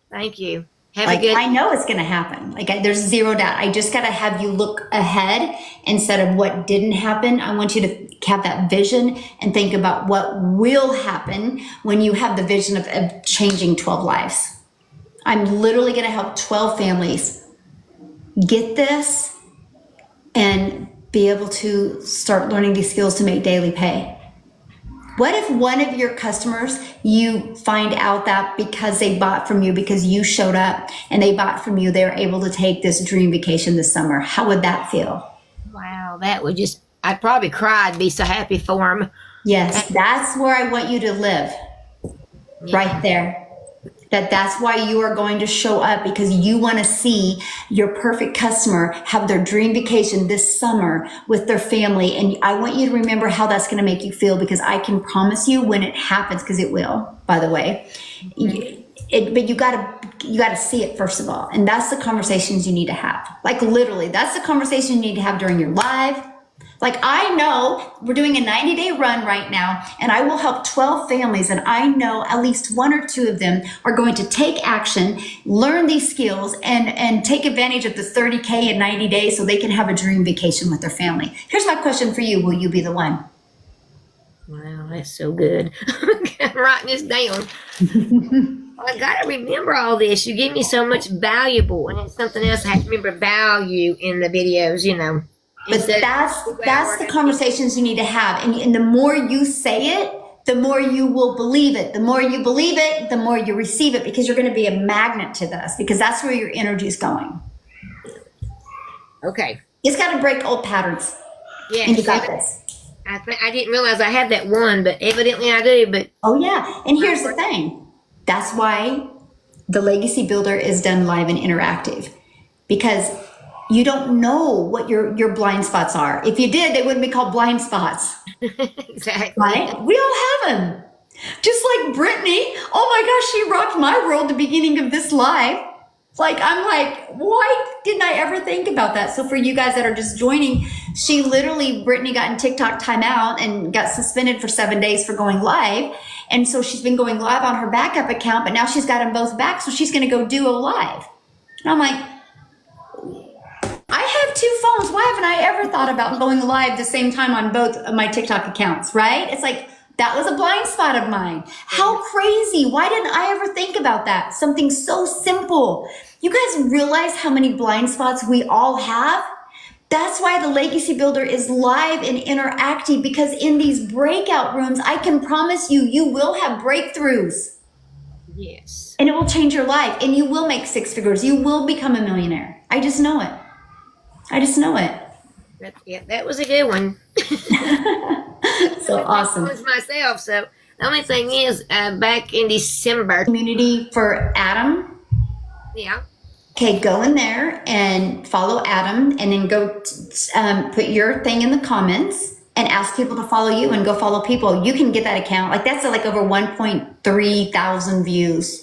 Thank you. I know it's going to happen. There's zero doubt. I just got to have you look ahead instead of what didn't happen. I want you to have that vision and think about what will happen when you have the vision of changing 12 lives. I'm literally going to help 12 families get this and be able to start learning these skills to make daily pay. What if one of your customers, you find out that because they bought from you, because you showed up and they bought from you, they're able to take this dream vacation this summer? How would that feel? Wow, that would I'd probably cry. I'd be so happy for them. Yes, that's where I want you to live. Yeah. Right there. That's why you are going to show up, because you want to see your perfect customer have their dream vacation this summer with their family. And I want you to remember how that's going to make you feel, because I can promise you when it happens, because it will, by the way, but you got to see it first of all. And that's the conversations you need to have. Like literally, that's the conversation you need to have during your live, Like, I know we're doing a 90-day run right now, and I will help 12 families, and I know at least one or two of them are going to take action, learn these skills, and take advantage of the 30K in 90 days so they can have a dream vacation with their family. Here's my question for you. Will you be the one? Wow, that's so good. I'm writing this down. I gotta remember all this. You give me so much valuable, and it's something else I have to remember value in the videos, you know. But that's the conversations you need to have. And the more you say it, the more you will believe it. The more you believe it, the more you receive it, because you're going to be a magnet to this, because that's where your energy is going. Okay. It's got to break old patterns. Yeah. And you got this. I didn't realize I had that one, but evidently I do. But oh yeah, and here's the thing. That's why the Legacy Builder is done live and interactive, because you don't know what your blind spots are. If you did, they wouldn't be called blind spots. Exactly. Right? We all have them. Just like Brittany. Oh my gosh, she rocked my world at the beginning of this live. I'm like, why didn't I ever think about that? So for you guys that are just joining, Brittany got in TikTok timeout and got suspended for 7 days for going live. And so she's been going live on her backup account, but now she's got them both back. So she's going to go duo live. And I'm like, I have two phones. Why haven't I ever thought about going live the same time on both of my TikTok accounts, right? It's like, that was a blind spot of mine. How crazy. Why didn't I ever think about that? Something so simple. You guys realize how many blind spots we all have? That's why the Legacy Builder is live and interactive, because in these breakout rooms, I can promise you, you will have breakthroughs. yes. And it will change your life, and you will make six figures. You will become a millionaire. I just know it. I just know it. That was a good one. So awesome. I was myself. So the only thing is, back in December, Community for Adam. yeah. Okay, go in there and follow Adam, and then go put your thing in the comments and ask people to follow you, and go follow people. You can get that account. Like, that's like over 1.3 thousand views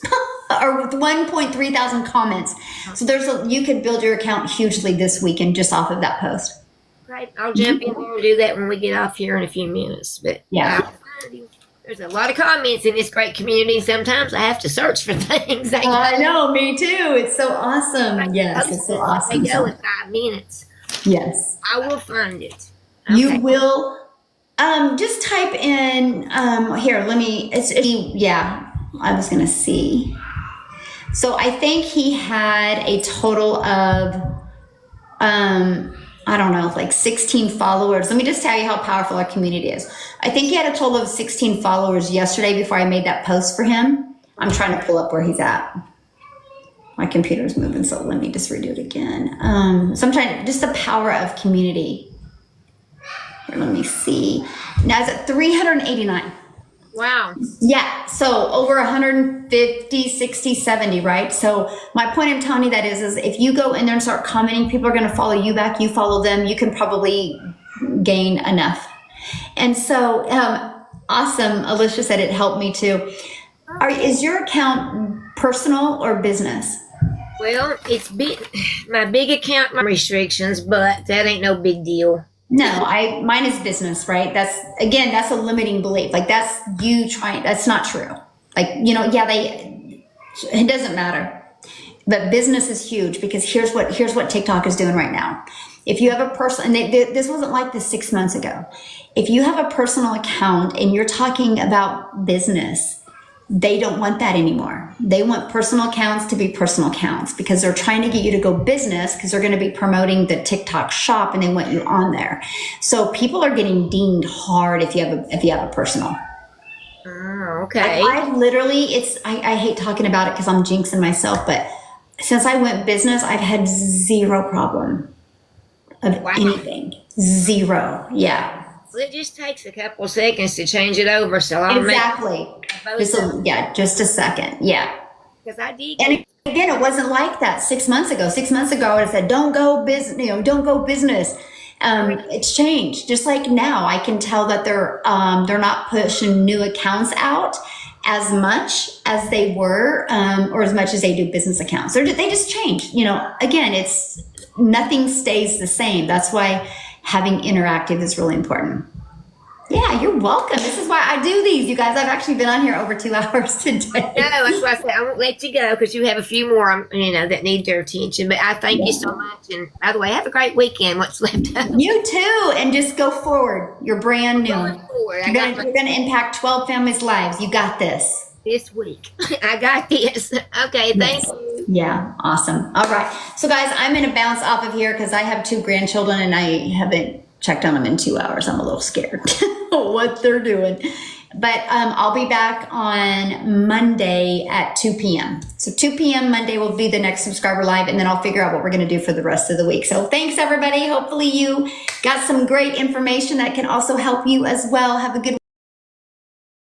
or 1.3 thousand comments. So you could build your account hugely this weekend just off of that post. Right. I'll jump in there and do that when we get off here in a few minutes. But yeah. There's a lot of comments in this great community. Sometimes I have to search for things. I know, me too. It's so awesome. Yes, it's so awesome. They go in 5 minutes. Yes. I will find it. Okay. You will. Just type in, here, yeah, I was going to see. So I think he had a total of, I don't know, like 16 followers. Let me just tell you how powerful our community is. I think he had a total of 16 followers yesterday before I made that post for him. I'm trying to pull up where he's at. My computer's moving, so let me just redo it again. So I'm trying to, just the power of community. Here, let me see. Now it's at 389. Wow. Yeah, so over 150, 60, 70, right? So my point in telling you that is if you go in there and start commenting, people are going to follow you back, you follow them, you can probably gain enough. And so, awesome. Alicia said it helped me too. Is your account personal or business? Well, it's my big account restrictions, but that ain't no big deal. No, mine is business, right? That's a limiting belief. Like, that's you trying, that's not true. Like, it doesn't matter. But business is huge, because here's what TikTok is doing right now. If you have a personal, and this wasn't like this 6 months ago. If you have a personal account and you're talking about business, they don't want that anymore. They want personal accounts to be personal accounts, because they're trying to get you to go business, because they're going to be promoting the TikTok shop and they want you on there. So people are getting dinged hard if you have a personal. Oh, okay. I literally, I hate talking about it because I'm jinxing myself, but since I went business, I've had zero problem of anything. Zero. Yeah. Well, it just takes a couple seconds to change it over. So I'll exactly. Just a second. Yeah. Because I did. And again, it wasn't like that 6 months ago. 6 months ago, I would have said, don't go business. It's changed. Just like now, I can tell that they're not pushing new accounts out as much as they were, or as much as they do business accounts. They just change. Again, nothing stays the same. That's why having interactive is really important. Yeah, you're welcome. This is why I do these, you guys. I've actually been on here over 2 hours today. No, that's why I said I won't let you go because you have a few more, that need their attention. But I thank you so much. And by the way, have a great weekend. What's left of You too, and just go forward. You're brand new. You're gonna impact 12 families' lives. You got this. this week. I got this. Okay, thank you. Yeah, awesome. All right. So guys, I'm going to bounce off of here because I have 2 grandchildren and I haven't checked on them in 2 hours. I'm a little scared what they're doing. But I'll be back on Monday at 2 p.m. So 2 p.m. Monday will be the next subscriber live, and then I'll figure out what we're going to do for the rest of the week. So thanks, everybody. Hopefully you got some great information that can also help you as well. Have a good